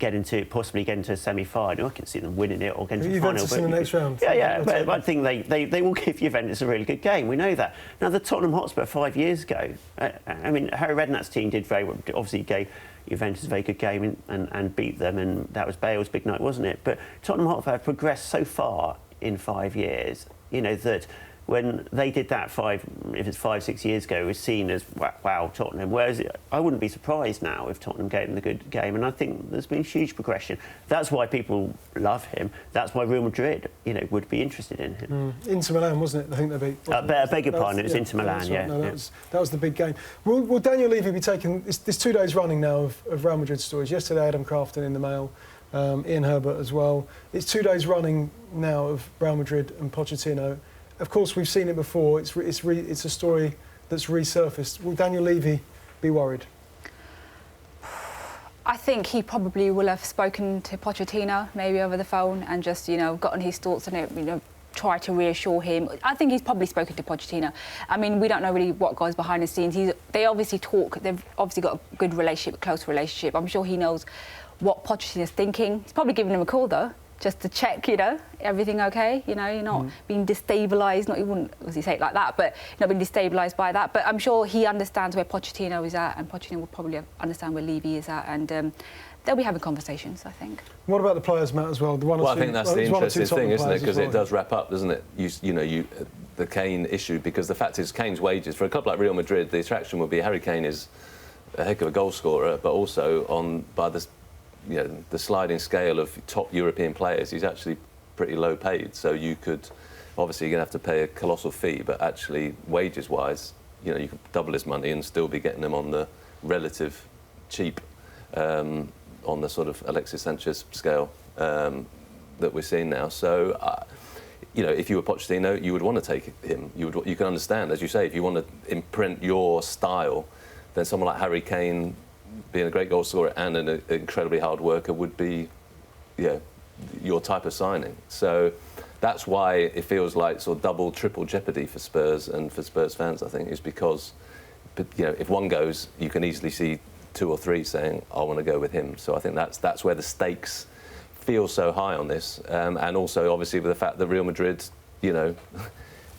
possibly getting to a semi-final. I can see them winning it or getting to the final. Juventus in the next round. Yeah, but I think they will give Juventus a really good game. We know that. Now, the Tottenham Hotspur 5 years ago, I mean, Harry Redknapp's team did very well. Obviously, gave Juventus a very good game and beat them, and that was Bale's big night, wasn't it? But Tottenham Hotspur have progressed so far in 5 years, you know, that when they did that 5-6 years ago, it was seen as, wow, Tottenham. Whereas I wouldn't be surprised now if Tottenham gave him a good game. And I think there's been huge progression. That's why people love him. That's why Real Madrid, you know, would be interested in him. Inter Milan, wasn't it? I think they beat. I beg your pardon, it was Inter Milan, right. yeah. No, that was the big game. Will Daniel Levy be taking... There's 2 days running now of Real Madrid stories. Yesterday, Adam Crafton in the Mail, Ian Herbert as well. It's 2 days running now of Real Madrid and Pochettino. Of course, we've seen it before. It's a story that's resurfaced. Will Daniel Levy be worried? I think he probably will have spoken to Pochettino, maybe over the phone, and just, you know, gotten his thoughts on it, you know, try to reassure him. I think he's probably spoken to Pochettino. I mean, we don't know really what goes behind the scenes. They obviously talk. They've obviously got a good relationship, a close relationship. I'm sure he knows what Pochettino's thinking. He's probably giving him a call, though, just to check, you know, everything okay? You know, you're not being destabilised. Not, he wouldn't obviously say it like that, but you're not being destabilised by that. But I'm sure he understands where Pochettino is at, and Pochettino will probably understand where Levy is at, and they'll be having conversations, I think. What about the players, Matt, as well? I think that's the interesting thing, isn't it? Because well, it does wrap up, doesn't it? The Kane issue, because the fact is Kane's wages, for a club like Real Madrid, the attraction would be Harry Kane is a heck of a goal scorer, but also by the sliding scale of top European players, he's actually pretty low paid. So you could, obviously, you're going to have to pay a colossal fee, but actually, wages-wise, you know, you could double his money and still be getting him on the relative cheap, on the sort of Alexis Sánchez scale that we're seeing now. So, you know, if you were Pochettino, you would want to take him. You can understand, as you say, if you want to imprint your style, then someone like Harry Kane, being a great goal scorer and an incredibly hard worker, would be your type of signing. So that's why it feels like sort of double, triple jeopardy for Spurs and for Spurs fans, I think, is because, if one goes, you can easily see 2 or 3 saying, I want to go with him. So I think that's where the stakes feel so high on this. And also, obviously, with the fact that Real Madrid, you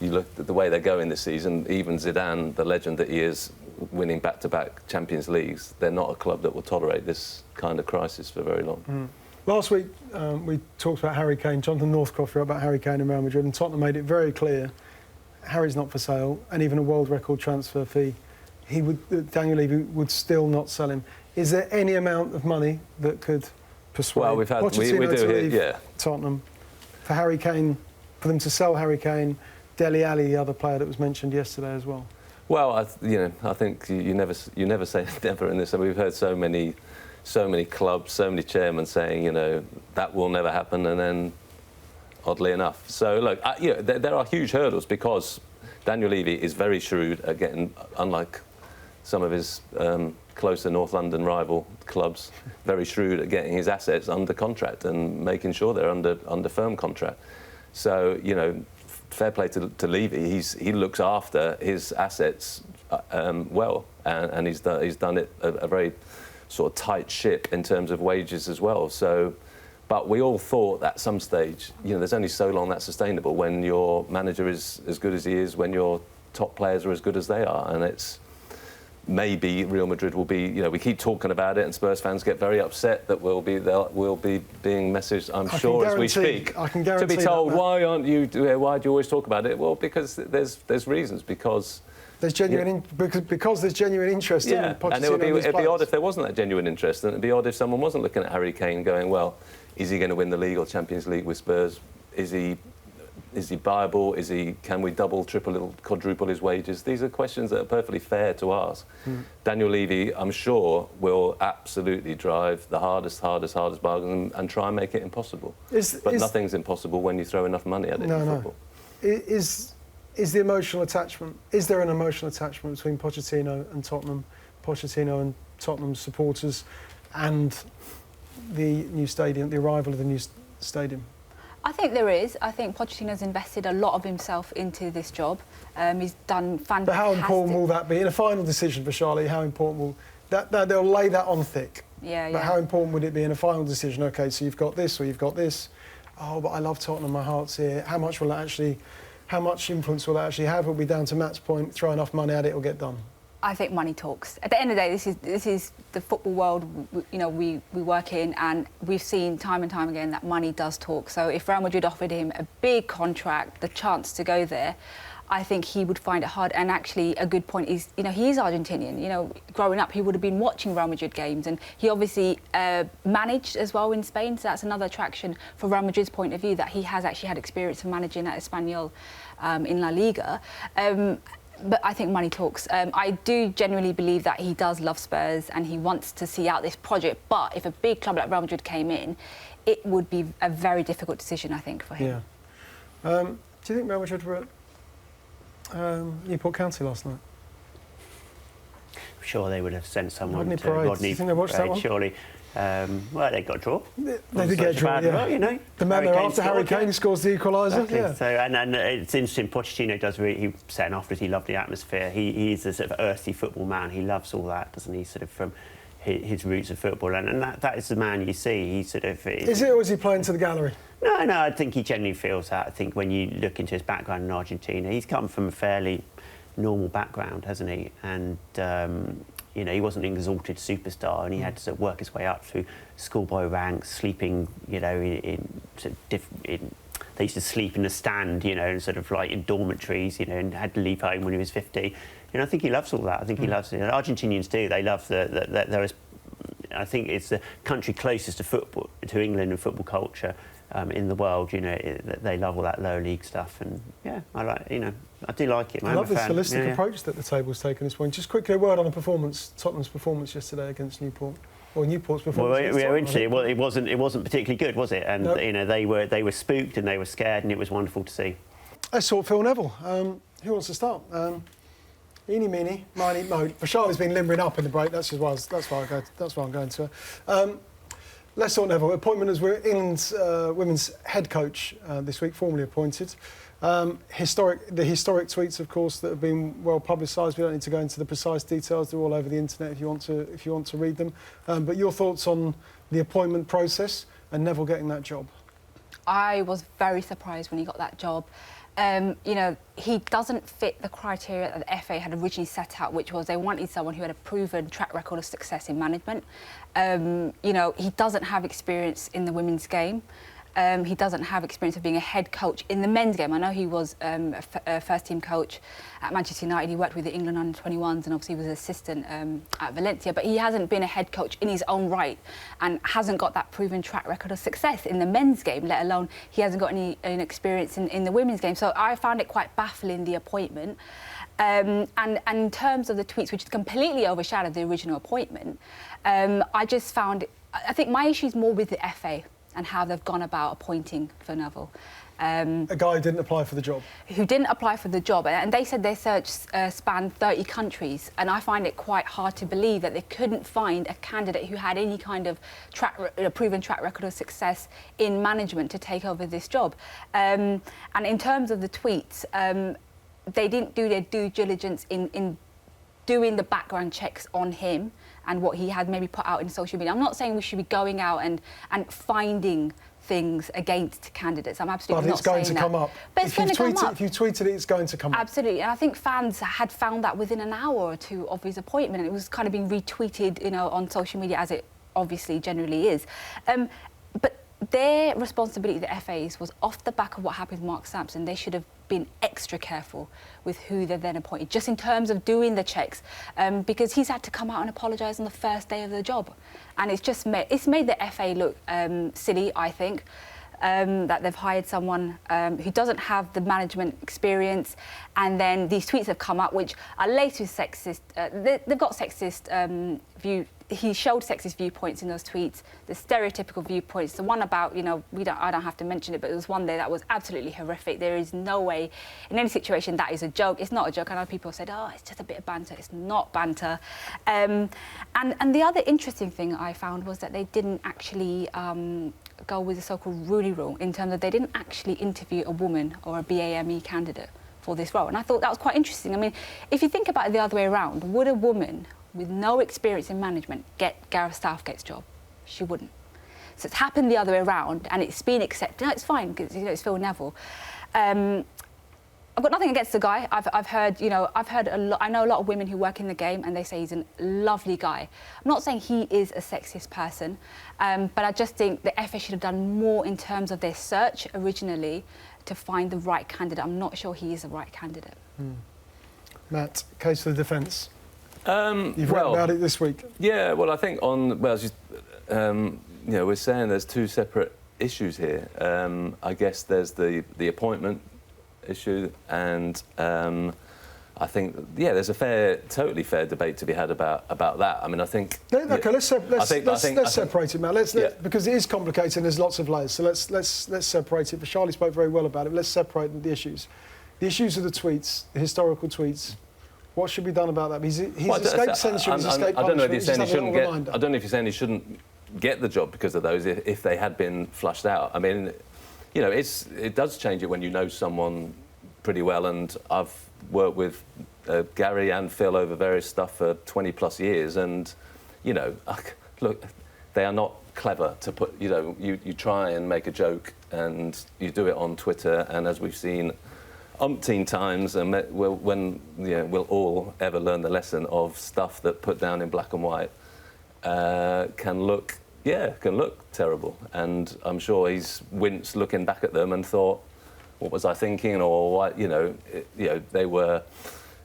look at the way they're going this season, even Zidane, the legend that he is, winning back-to-back Champions Leagues, they're not a club that will tolerate this kind of crisis for very long. Last week, we talked about Harry Kane. Jonathan Northcroft wrote about Harry Kane and Real Madrid, and Tottenham made it very clear Harry's not for sale, and even a world record transfer fee, Daniel Levy would still not sell him. Is there any amount of money that could persuade Pochettino to leave Tottenham for Harry Kane, for them to sell Harry Kane, Dele Alli, the other player that was mentioned yesterday as well? Well, I think you never say never in this. And we've heard so many clubs, so many chairmen saying, that will never happen, and then, oddly enough. So look, there are huge hurdles because Daniel Levy is very shrewd at getting, unlike some of his closer North London rival clubs, very shrewd at getting his assets under contract and making sure they're under firm contract. So, fair play to Levy. He looks after his assets well, and he's done it a very sort of tight ship in terms of wages as well. So, but we all thought at some stage, there's only so long that's sustainable when your manager is as good as he is, when your top players are as good as they are, and it's maybe Real Madrid will be. We keep talking about it, and Spurs fans get very upset that we'll be being messaged. I'm sure as we speak. I can guarantee to be told why do you always talk about it? Well, because there's reasons. Because there's genuine because there's genuine interest in Pochettino. And it'd be odd if there wasn't that genuine interest, and it'd be odd if someone wasn't looking at Harry Kane going, well, is he going to win the league or Champions League with Spurs? Is he viable? Can we double, triple, quadruple his wages? These are questions that are perfectly fair to ask. Daniel Levy, I'm sure, will absolutely drive the hardest bargain and try and make it impossible. But nothing's impossible when you throw enough money at it in football. Is the emotional attachment? Is there an emotional attachment between Pochettino and Tottenham, Pochettino and Tottenham's supporters, and the new stadium, the arrival of the new stadium? I think there is. I think Pochettino's invested a lot of himself into this job. He's done fantastic. But how important will that be in a final decision for Charlie? How important will that? They'll lay that on thick. Yeah. But how important would it be in a final decision? Okay, so you've got this or you've got this. Oh, but I love Tottenham. My heart's here. How much influence will that actually have? It'll be down to Matt's point. Throw enough money at it, it'll get done. I think money talks. At the end of the day, this is the football world we work in, and we've seen time and time again that money does talk. So if Real Madrid offered him a big contract, the chance to go there, I think he would find it hard. And actually, a good point is, he is Argentinian. Growing up, he would have been watching Real Madrid games, and he obviously managed as well in Spain. So that's another attraction for Real Madrid's point of view, that he has actually had experience of managing at Espanyol in La Liga. But I think money talks. I do genuinely believe that he does love Spurs and he wants to see out this project. But if a big club like Real Madrid came in, it would be a very difficult decision, I think, for him. Yeah. Do you think Real Madrid were at Newport County last night? I'm sure they would have sent someone Rodney to Parade. Rodney Do you think they watched that one? Surely. Well, they got a draw. They did get a draw, yeah. The man there after Harry Kane scores the equaliser. Exactly. Yeah. So, and it's interesting, Pochettino does really, he said afterwards he loved the atmosphere. He's a sort of earthy football man. He loves all that, doesn't he, sort of from his roots of football. And that is the man you see. He sort of... Is it, or is he playing to the gallery? No, I think he genuinely feels that. I think when you look into his background in Argentina, he's come from a fairly normal background, hasn't he? And... he wasn't an exalted superstar, and he had to sort of work his way up through schoolboy ranks, sleeping, they used to sleep in the stand, sort of like in dormitories, and had to leave home when he was 50. I think he loves all that. I think he loves it. Argentinians do. They love there is. I think it's the country closest to football, to England and football culture in the world. They love all that lower league stuff, and I like. I do like it. I love this holistic approach that the table's taken this morning. Just quickly, a word on the performance, Tottenham's performance yesterday against Newport, or Newport's performance. Well, it wasn't particularly good, was it? And nope. They were spooked and they were scared, and it was wonderful to see. Let's talk Phil Neville. Who wants to start? Eeny, meeny, miny, mo. Charlie's been limbering up in the break. That's why I'm going to. Let's talk Neville. Appointment as England's women's head coach this week, formally appointed. The historic tweets, of course, that have been well publicised. We don't need to go into the precise details. They're all over the internet if you want to read them. But your thoughts on the appointment process and Neville getting that job? I was very surprised when he got that job. You know, he doesn't fit the criteria that the FA had originally set out, which was they wanted someone who had a proven track record of success in management. You know, he doesn't have experience in the women's game. He doesn't have experience of being a head coach in the men's game. I know he was a first-team coach at Manchester United. He worked with the England under-21s and obviously was an assistant at Valencia. But he hasn't been a head coach in his own right and hasn't got that proven track record of success in the men's game, let alone he hasn't got any experience in the women's game. So I found it quite baffling, the appointment. And in terms of the tweets, which completely overshadowed the original appointment, I just found... I think my issue is more with the FA and how they've gone about appointing for Neville. A guy who didn't apply for the job. Who didn't apply for the job. And they said their search spanned 30 countries. And I find it quite hard to believe that they couldn't find a candidate who had any kind of proven track record of success in management to take over this job. And in terms of the tweets, they didn't do their due diligence in doing the background checks on him and what he had maybe put out in social media. I'm not saying we should be going out and finding things against candidates. I'm absolutely not saying that. But it's going to come up. But it's going to come up. If you tweeted it, it's going to come up. Absolutely. And I think fans had found that within an hour or two of his appointment. It was kind of being retweeted, you know, on social media, as it obviously generally is. But their responsibility, the FA's, was off the back of what happened with Mark Sampson. They should have been extra careful with who they then appointed, just in terms of doing the checks, because he's had to come out and apologise on the first day of the job, and it's made the FA look silly, I think, that they've hired someone who doesn't have the management experience, and then these tweets have come up which are laced with sexist. They've got sexist view. He showed sexist viewpoints in those tweets, the stereotypical viewpoints. The one about, you know, I don't have to mention it, but there was one there that was absolutely horrific. There is no way, in any situation, that is a joke. It's not a joke. I know people said, oh, it's just a bit of banter. It's not banter. And the other interesting thing I found was that they didn't actually go with the so-called Rooney rule, in terms of they didn't actually interview a woman or a BAME candidate for this role. And I thought that was quite interesting. I mean, if you think about it the other way around, would a woman with no experience in management get Gareth Southgate's job? She wouldn't. So it's happened the other way around, and it's been accepted. No, it's fine, because, you know, it's Phil Neville. I've got nothing against the guy. I've heard a lot. I know a lot of women who work in the game, and they say he's a lovely guy. I'm not saying he is a sexist person, but I just think the FA should have done more in terms of their search originally to find the right candidate. I'm not sure he is the right candidate. Matt, case for the defence. You've Well, read about it this week. Yeah, well, I think you know, we're saying there's two separate issues here. I guess there's the appointment issue, and I think, yeah, there's a totally fair debate to be had about that. I mean, I think... OK, let's separate it, Matt. Because it is complicated and there's lots of layers, so let's separate it. But Charlie spoke very well about it. Let's separate the issues. The issues of the tweets, the historical tweets. What should be done about that? He's escaped censure, he's escaped punishment. I don't know if you're saying he shouldn't get... I don't know if you're saying he shouldn't get the job because of those, if they had been flushed out. I mean, you know, it does change it when you know someone pretty well, and I've worked with Gary and Phil over various stuff for 20+ years, and, you know, look, they are not clever to put... You know, you try and make a joke, and you do it on Twitter, and as we've seen umpteen times, and we'll all ever learn the lesson of stuff that put down in black and white can look terrible. And I'm sure he's winced looking back at them and thought, what was I thinking, or what, they were.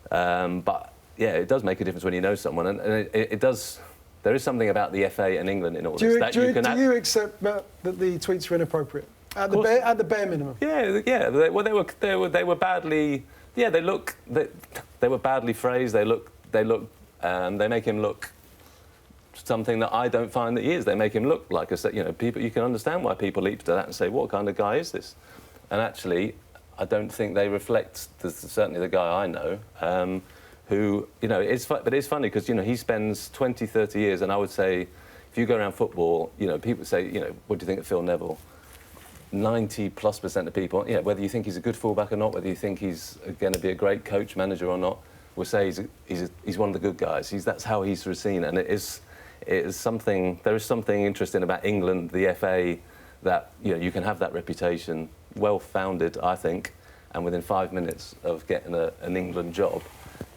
But yeah, it does make a difference when you know someone, and it does. There is something about the FA and England in all this. Do you accept, Matt, that the tweets were inappropriate? At the bare minimum. Yeah. They were badly. Yeah, they were badly phrased. They make him look something that I don't find that he is. They make him look like people. You can understand why people leap to that and say, "What kind of guy is this?" And actually, I don't think they reflect. Certainly, the guy I know, who but it's funny because he spends 20, 30 years, and I would say, if you go around football, people say, what do you think of Phil Neville? 90+% of people, whether you think he's a good fullback or not, whether you think he's going to be a great coach, manager or not, will say he's one of the good guys. That's how he's sort of seen it. And it is something. There is something interesting about England, the FA, that you can have that reputation, well founded, I think, and within 5 minutes of getting an England job,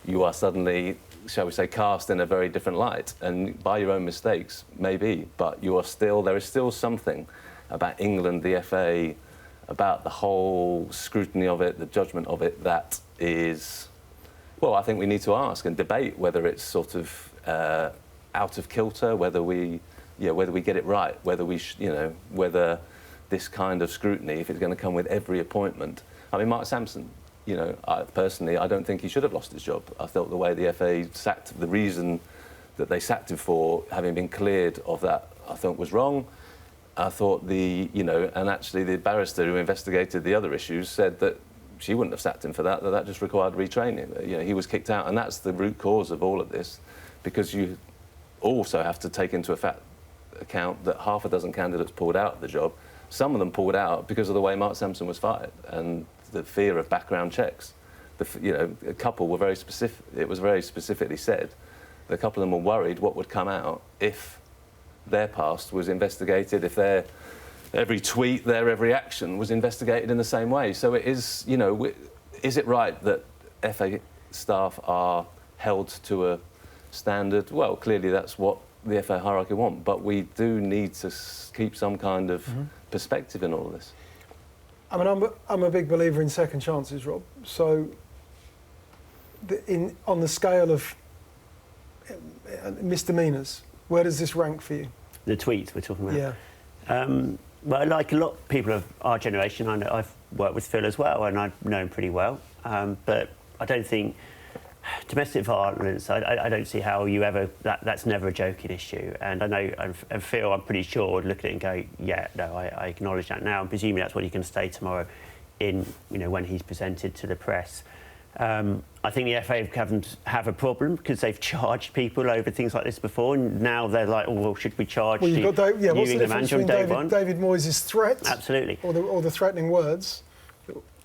you are suddenly, shall we say, cast in a very different light, and by your own mistakes, maybe, but there is still something about England, the FA, about the whole scrutiny of it, the judgment of it, that is, well, I think we need to ask and debate whether it's sort of out of kilter, whether we get it right, whether whether this kind of scrutiny, if it's going to come with every appointment. I mean, Mark Sampson, personally, I don't think he should have lost his job. I thought the way the FA sacked, the reason that they sacked him for having been cleared of that, I thought was wrong. I thought and actually the barrister who investigated the other issues said that she wouldn't have sacked him for that, that just required retraining. He was kicked out, and that's the root cause of all of this, because you also have to take into account that half a dozen candidates pulled out of the job. Some of them pulled out because of the way Mark Sampson was fired and the fear of background checks. A couple were very specific. It was very specifically said. A couple of them were worried what would come out if their past was investigated, if their every tweet, their every action was investigated in the same way. So it is, is it right that FA staff are held to a standard? Well, clearly that's what the FA hierarchy want, but we do need to keep some kind of perspective in all of this. I mean, I'm a big believer in second chances, Rob. So, on the scale of misdemeanours, where does this rank for you? The tweets we're talking about? Yeah. Well, like a lot of people of our generation, I know I've worked with Phil as well, and I've known him pretty well. But I don't think domestic violence, I don't see how you ever, that's never a joking issue. And I know, and Phil, I'm pretty sure, would look at it and go, yeah, no, I acknowledge that now. And presumably that's what he can say tomorrow when he's presented to the press. I think the FA have a problem because they've charged people over things like this before, and now they're like, oh, well, should we charge what's the difference manager between David Moyes' threat? Absolutely. Or the threatening words?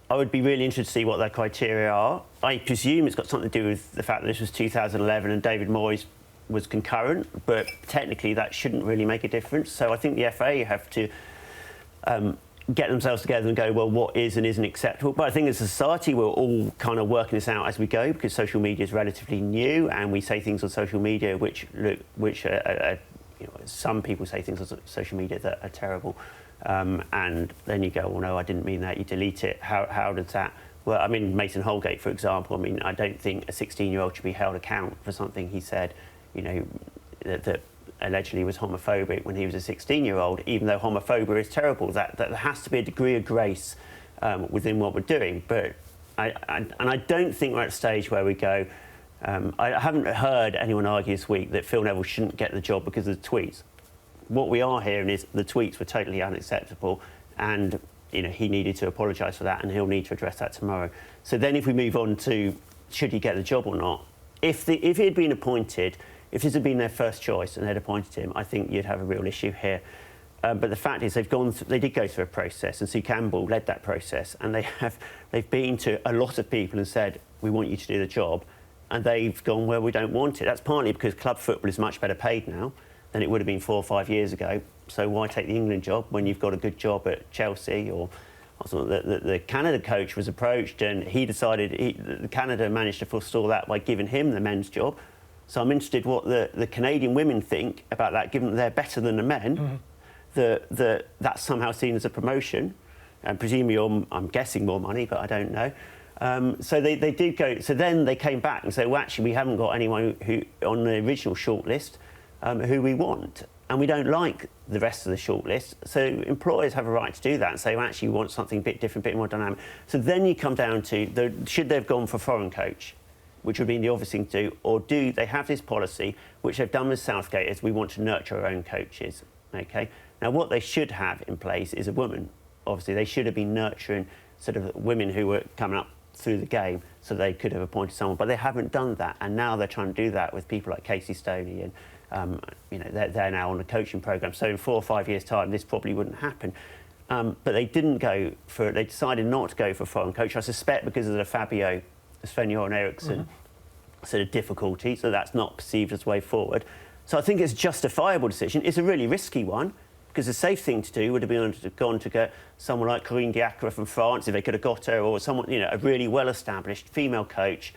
I would be really interested to see what their criteria are. I presume it's got something to do with the fact that this was 2011 and David Moyes was concurrent, but technically that shouldn't really make a difference. So I think the FA have to get themselves together and go, well, what is and isn't acceptable? But I think as a society, we're all kind of working this out as we go, because social media is relatively new, and we say things on social media which some people say things on social media that are terrible. And then you go, well, no, I didn't mean that. You delete it. How does that? Well, I mean, Mason Holgate, for example. I mean, I don't think a 16-year-old should be held account for something he said, that allegedly was homophobic when he was a 16-year-old, even though homophobia is terrible. That there has to be a degree of grace within what we're doing. But I don't think we're at a stage where we go, I haven't heard anyone argue this week that Phil Neville shouldn't get the job because of the tweets. What we are hearing is the tweets were totally unacceptable, and he needed to apologise for that, and he'll need to address that tomorrow. So then if we move on to should he get the job or not, if he had been appointed, if this had been their first choice and they'd appointed him, I think you'd have a real issue here. But the fact is they did go through a process, and Sue Campbell led that process, and they've been to a lot of people and said, we want you to do the job, and they've gone, well, we don't want it. That's partly because club football is much better paid now than it would have been 4 or 5 years ago. So why take the England job when you've got a good job at Chelsea? Or the Canada coach was approached, and he decided Canada managed to forestall that by giving him the men's job. So I'm interested what the Canadian women think about that, given that they're better than the men. Mm-hmm. That's somehow seen as a promotion, and presumably I'm guessing more money, but I don't know. So they did go. So then they came back and said, well, actually, we haven't got anyone who on the original shortlist who we want, and we don't like the rest of the shortlist. So employers have a right to do that and say, well, actually, we want something a bit different, a bit more dynamic. So then you come down to should they have gone for foreign coach, which would be the obvious thing to do, or do they have this policy, which they've done with Southgate, is we want to nurture our own coaches, OK? Now, what they should have in place is a woman. Obviously, they should have been nurturing sort of women who were coming up through the game so they could have appointed someone, but they haven't done that, and now they're trying to do that with people like Casey Stoney They're now on a coaching programme. So in 4 or 5 years' time, this probably wouldn't happen. But they they decided not to go for a foreign coach, I suspect because of the Fabio, Sven-Göran Eriksson sort of difficulty, so that's not perceived as the way forward. So I think it's a justifiable decision. It's a really risky one, because the safe thing to do would have been to get someone like Corinne Diacre from France, if they could have got her, or someone, a really well-established female coach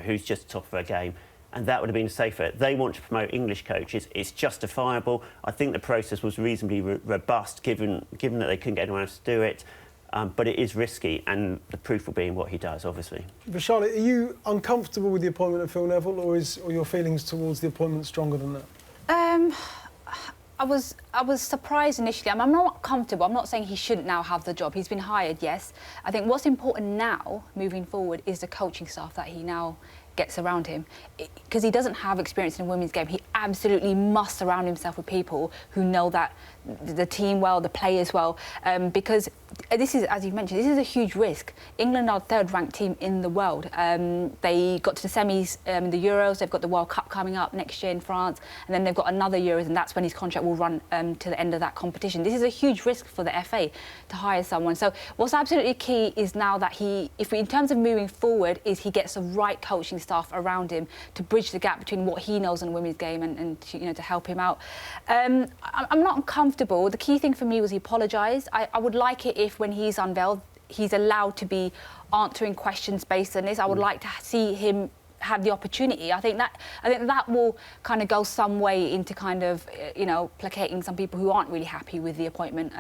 who's just top of her game. And that would have been safer. They want to promote English coaches. It's justifiable. I think the process was reasonably robust, given that they couldn't get anyone else to do it. But it is risky, and the proof will be in what he does, obviously. But Charlotte, are you uncomfortable with the appointment of Phil Neville, or are your feelings towards the appointment stronger than that? I was surprised initially. I'm not comfortable. I'm not saying he shouldn't now have the job. He's been hired, yes. I think what's important now, moving forward, is the coaching staff that he now gets around him, because he doesn't have experience in a women's game. He absolutely must surround himself with people who know that the team well, the players well, because this is, as you've mentioned, this is a huge risk. England are the 3rd ranked team in the world. They got to the semis in the Euros. They've got the World Cup coming up next year in France, and then they've got another Euros, and that's when his contract will run to the end of that competition. This is a huge risk for the FA to hire someone. So what's absolutely key is now that in terms of moving forward, is he gets the right coaching staff around him to bridge the gap between what he knows in the women's game and to help him out. I'm not comfortable. The key thing for me was he apologised. I would like it if, when he's unveiled, he's allowed to be answering questions based on this. I would like to see him have the opportunity. I think that will kind of go some way into kind of placating some people who aren't really happy with the appointment.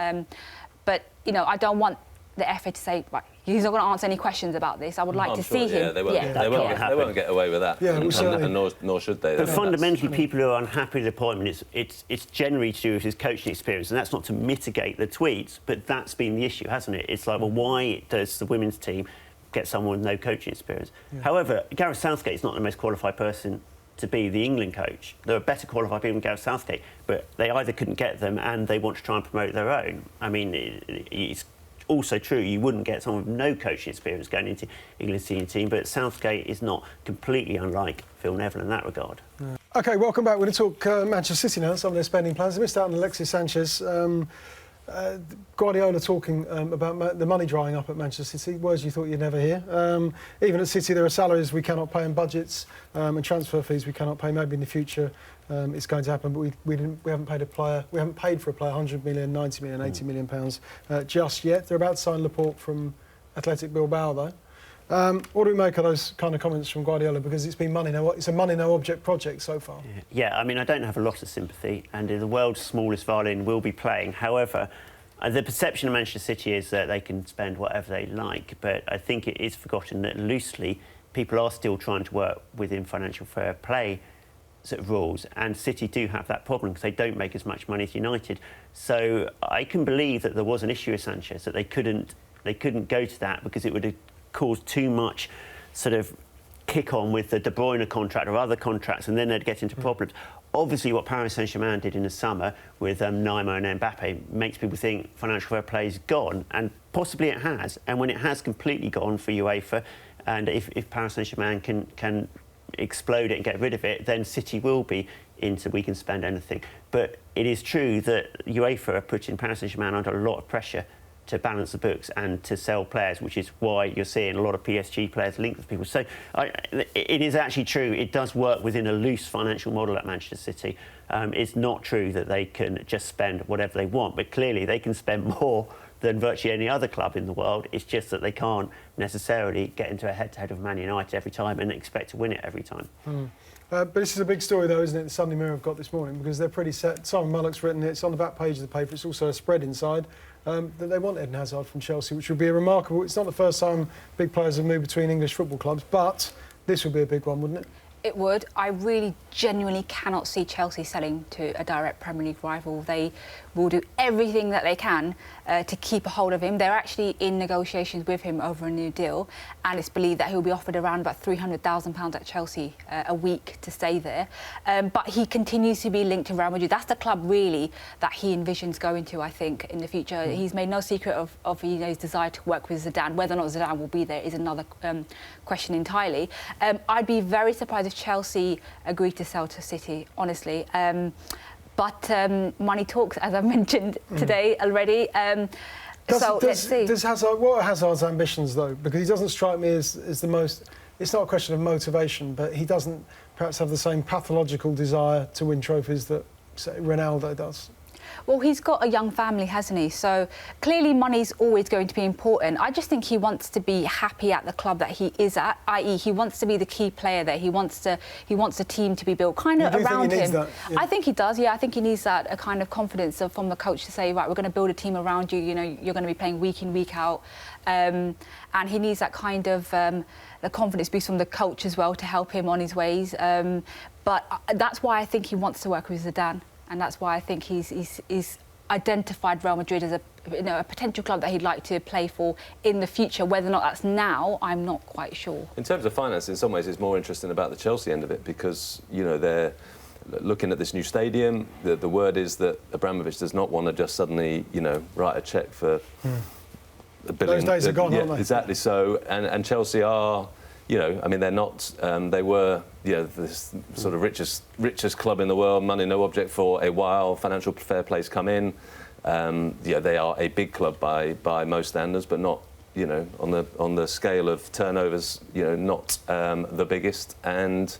But I don't want the FA to say, right, he's not going to answer any questions about this. I would like to see him. Yeah, they won't get away with that. Yeah, and nor should they. But fundamentally, people who are unhappy with the appointment, it's generally to do with his coaching experience, and that's not to mitigate the tweets, but that's been the issue, hasn't it? It's like, well, why does the women's team get someone with no coaching experience? Yeah. However, Gareth Southgate is not the most qualified person to be the England coach. There are better qualified people than Gareth Southgate, but they either couldn't get them and they want to try and promote their own. I mean, it's also true you wouldn't get someone with no coaching experience going into England's senior team, but Southgate is not completely unlike Phil Neville in that regard. Yeah. OK, welcome back. We're going to talk Manchester City now, some of their spending plans. They missed out on Alexis Sánchez. Guardiola talking about the money drying up at Manchester City, words you thought you'd never hear. Even at City, there are salaries we cannot pay and budgets and transfer fees we cannot pay. Maybe in the future it's going to happen, but we haven't paid for a player 100 million, 90 million, 80 million pounds just yet. They're about to sign Laporte from Athletic Bilbao, though. What do we make of those kind of comments from Guardiola? Because it's been it's a money no object project so far. Yeah, I mean, I don't have a lot of sympathy, and the world's smallest violin will be playing. However, the perception of Manchester City is that they can spend whatever they like, but I think it is forgotten that loosely people are still trying to work within financial fair play sort of rules, and City do have that problem because they don't make as much money as United. So I can believe that there was an issue with Sanchez, that they couldn't go to that because it would have caused too much sort of kick on with the De Bruyne contract or other contracts, and then they'd get into problems. Obviously, what Paris Saint-Germain did in the summer with Neymar and Mbappe makes people think financial fair play is gone, and possibly it has. And when it has completely gone for UEFA, and if Paris Saint-Germain can explode it and get rid of it, then City will be into we can spend anything. But it is true that UEFA are putting Paris Saint-Germain under a lot of pressure to balance the books and to sell players, which is why you're seeing a lot of PSG players linked with people. So it is actually true. It does work within a loose financial model at Manchester City. It's not true that they can just spend whatever they want, but clearly they can spend more than virtually any other club in the world. It's just that they can't necessarily get into a head-to-head of Man United every time and expect to win it every time. But this is a big story, though, isn't it? The Sunday Mirror have got this morning, because they're pretty set. Simon Mullock's written it. It's on the back page of the paper. It's also a spread inside that they want Eden Hazard from Chelsea, which would be a remarkable... It's not the first time big players have moved between English football clubs, but this would be a big one, wouldn't it? It would. I really genuinely cannot see Chelsea selling to a direct Premier League rival. will do everything that they can to keep a hold of him. They're actually in negotiations with him over a new deal, and it's believed that he'll be offered around about £300,000 at Chelsea a week to stay there. But he continues to be linked to Real Madrid. That's the club really that he envisions going to, I think, in the future. He's made no secret of his desire to work with Zidane. Whether or not Zidane will be there is another question entirely. I'd be very surprised if Chelsea agreed to sell to City, honestly. But money talks, as I've mentioned today already. Let's see. What are Hazard's ambitions, though? Because he doesn't strike me as the most... It's not a question of motivation, but he doesn't perhaps have the same pathological desire to win trophies that, say, Ronaldo does. Well, he's got a young family, hasn't he? So clearly money's always going to be important. I just think he wants to be happy at the club that he is at, i.e. he wants to be the key player there. He wants the team to be built kind of around him. That, yeah. I think he does, yeah. I think he needs that a kind of confidence from the coach to say, right, we're going to build a team around you. You know, you're going to be playing week in, week out. And he needs that kind of the confidence boost from the coach as well to help him on his ways. But that's why I think he wants to work with Zidane. And that's why I think he's identified Real Madrid as a potential club that he'd like to play for in the future. Whether or not that's now, I'm not quite sure. In terms of finance, in some ways, it's more interesting about the Chelsea end of it because, you know, they're looking at this new stadium. The word is that Abramovich does not want to just suddenly, you know, write a cheque for $1 billion. Those days are gone, aren't they? Exactly so. And Chelsea are... You know, I mean, they're not. They were, you know, this sort of richest club in the world, money no object for a while. Financial fair play's come in. Yeah, they are a big club by most standards, but not, you know, on the scale of turnovers, you know, not the biggest. And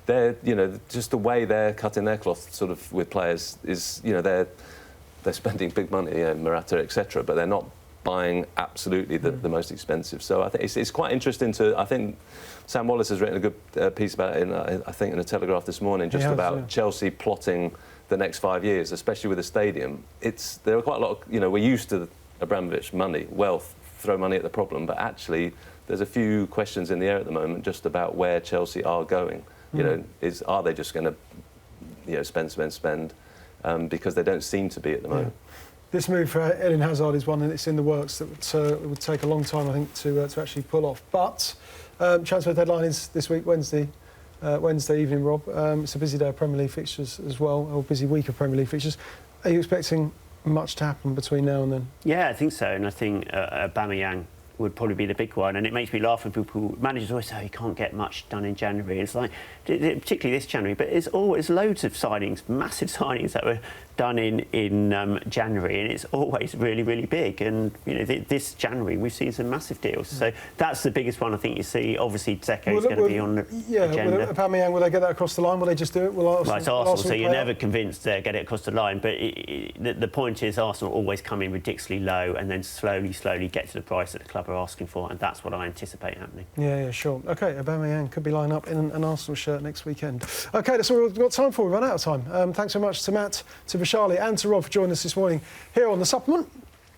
they're, you know, just the way they're cutting their cloth, sort of with players, is, you know, they're spending big money, you know, Morata, etc. But they're not buying absolutely the most expensive. So I think it's quite interesting to... I think Sam Wallace has written a good piece about it, I think, in the Telegraph this morning, just about Chelsea plotting the next 5 years, especially with the stadium. There are quite a lot of... You know, we're used to Abramovich money, wealth, throw money at the problem, but actually there's a few questions in the air at the moment just about where Chelsea are going. You know, are they just going to, you know, spend, because they don't seem to be at the moment. This move for Eden Hazard is one that's in the works that would take a long time, I think, to actually pull off. But transfer deadline is this week, Wednesday evening, Rob. It's a busy day of Premier League fixtures as well, or busy week of Premier League fixtures. Are you expecting much to happen between now and then? Yeah, I think so, and I think Aubameyang would probably be the big one, and it makes me laugh when managers always say, oh, you can't get much done in January. It's like, particularly this January, but it's always loads of signings, massive signings that were done in January, and it's always really, really big. And you know, this January we've seen some massive deals. So that's the biggest one I think you see. Obviously, Dzeko is going to be on the agenda. Aubameyang, will they get that across the line? Will they just do it? Well, it's Arsenal, so you're never convinced they'll get it across the line. But the point is, Arsenal always come in ridiculously low and then slowly get to the price that the club are asking for, and that's what I anticipate happening. Yeah, sure. OK, Aubameyang could be lining up in an Arsenal shirt next weekend. OK, that's all we've got time for. We've run out of time. Thanks so much to Matt, to Vishali and to Rob for joining us this morning here on The Supplement.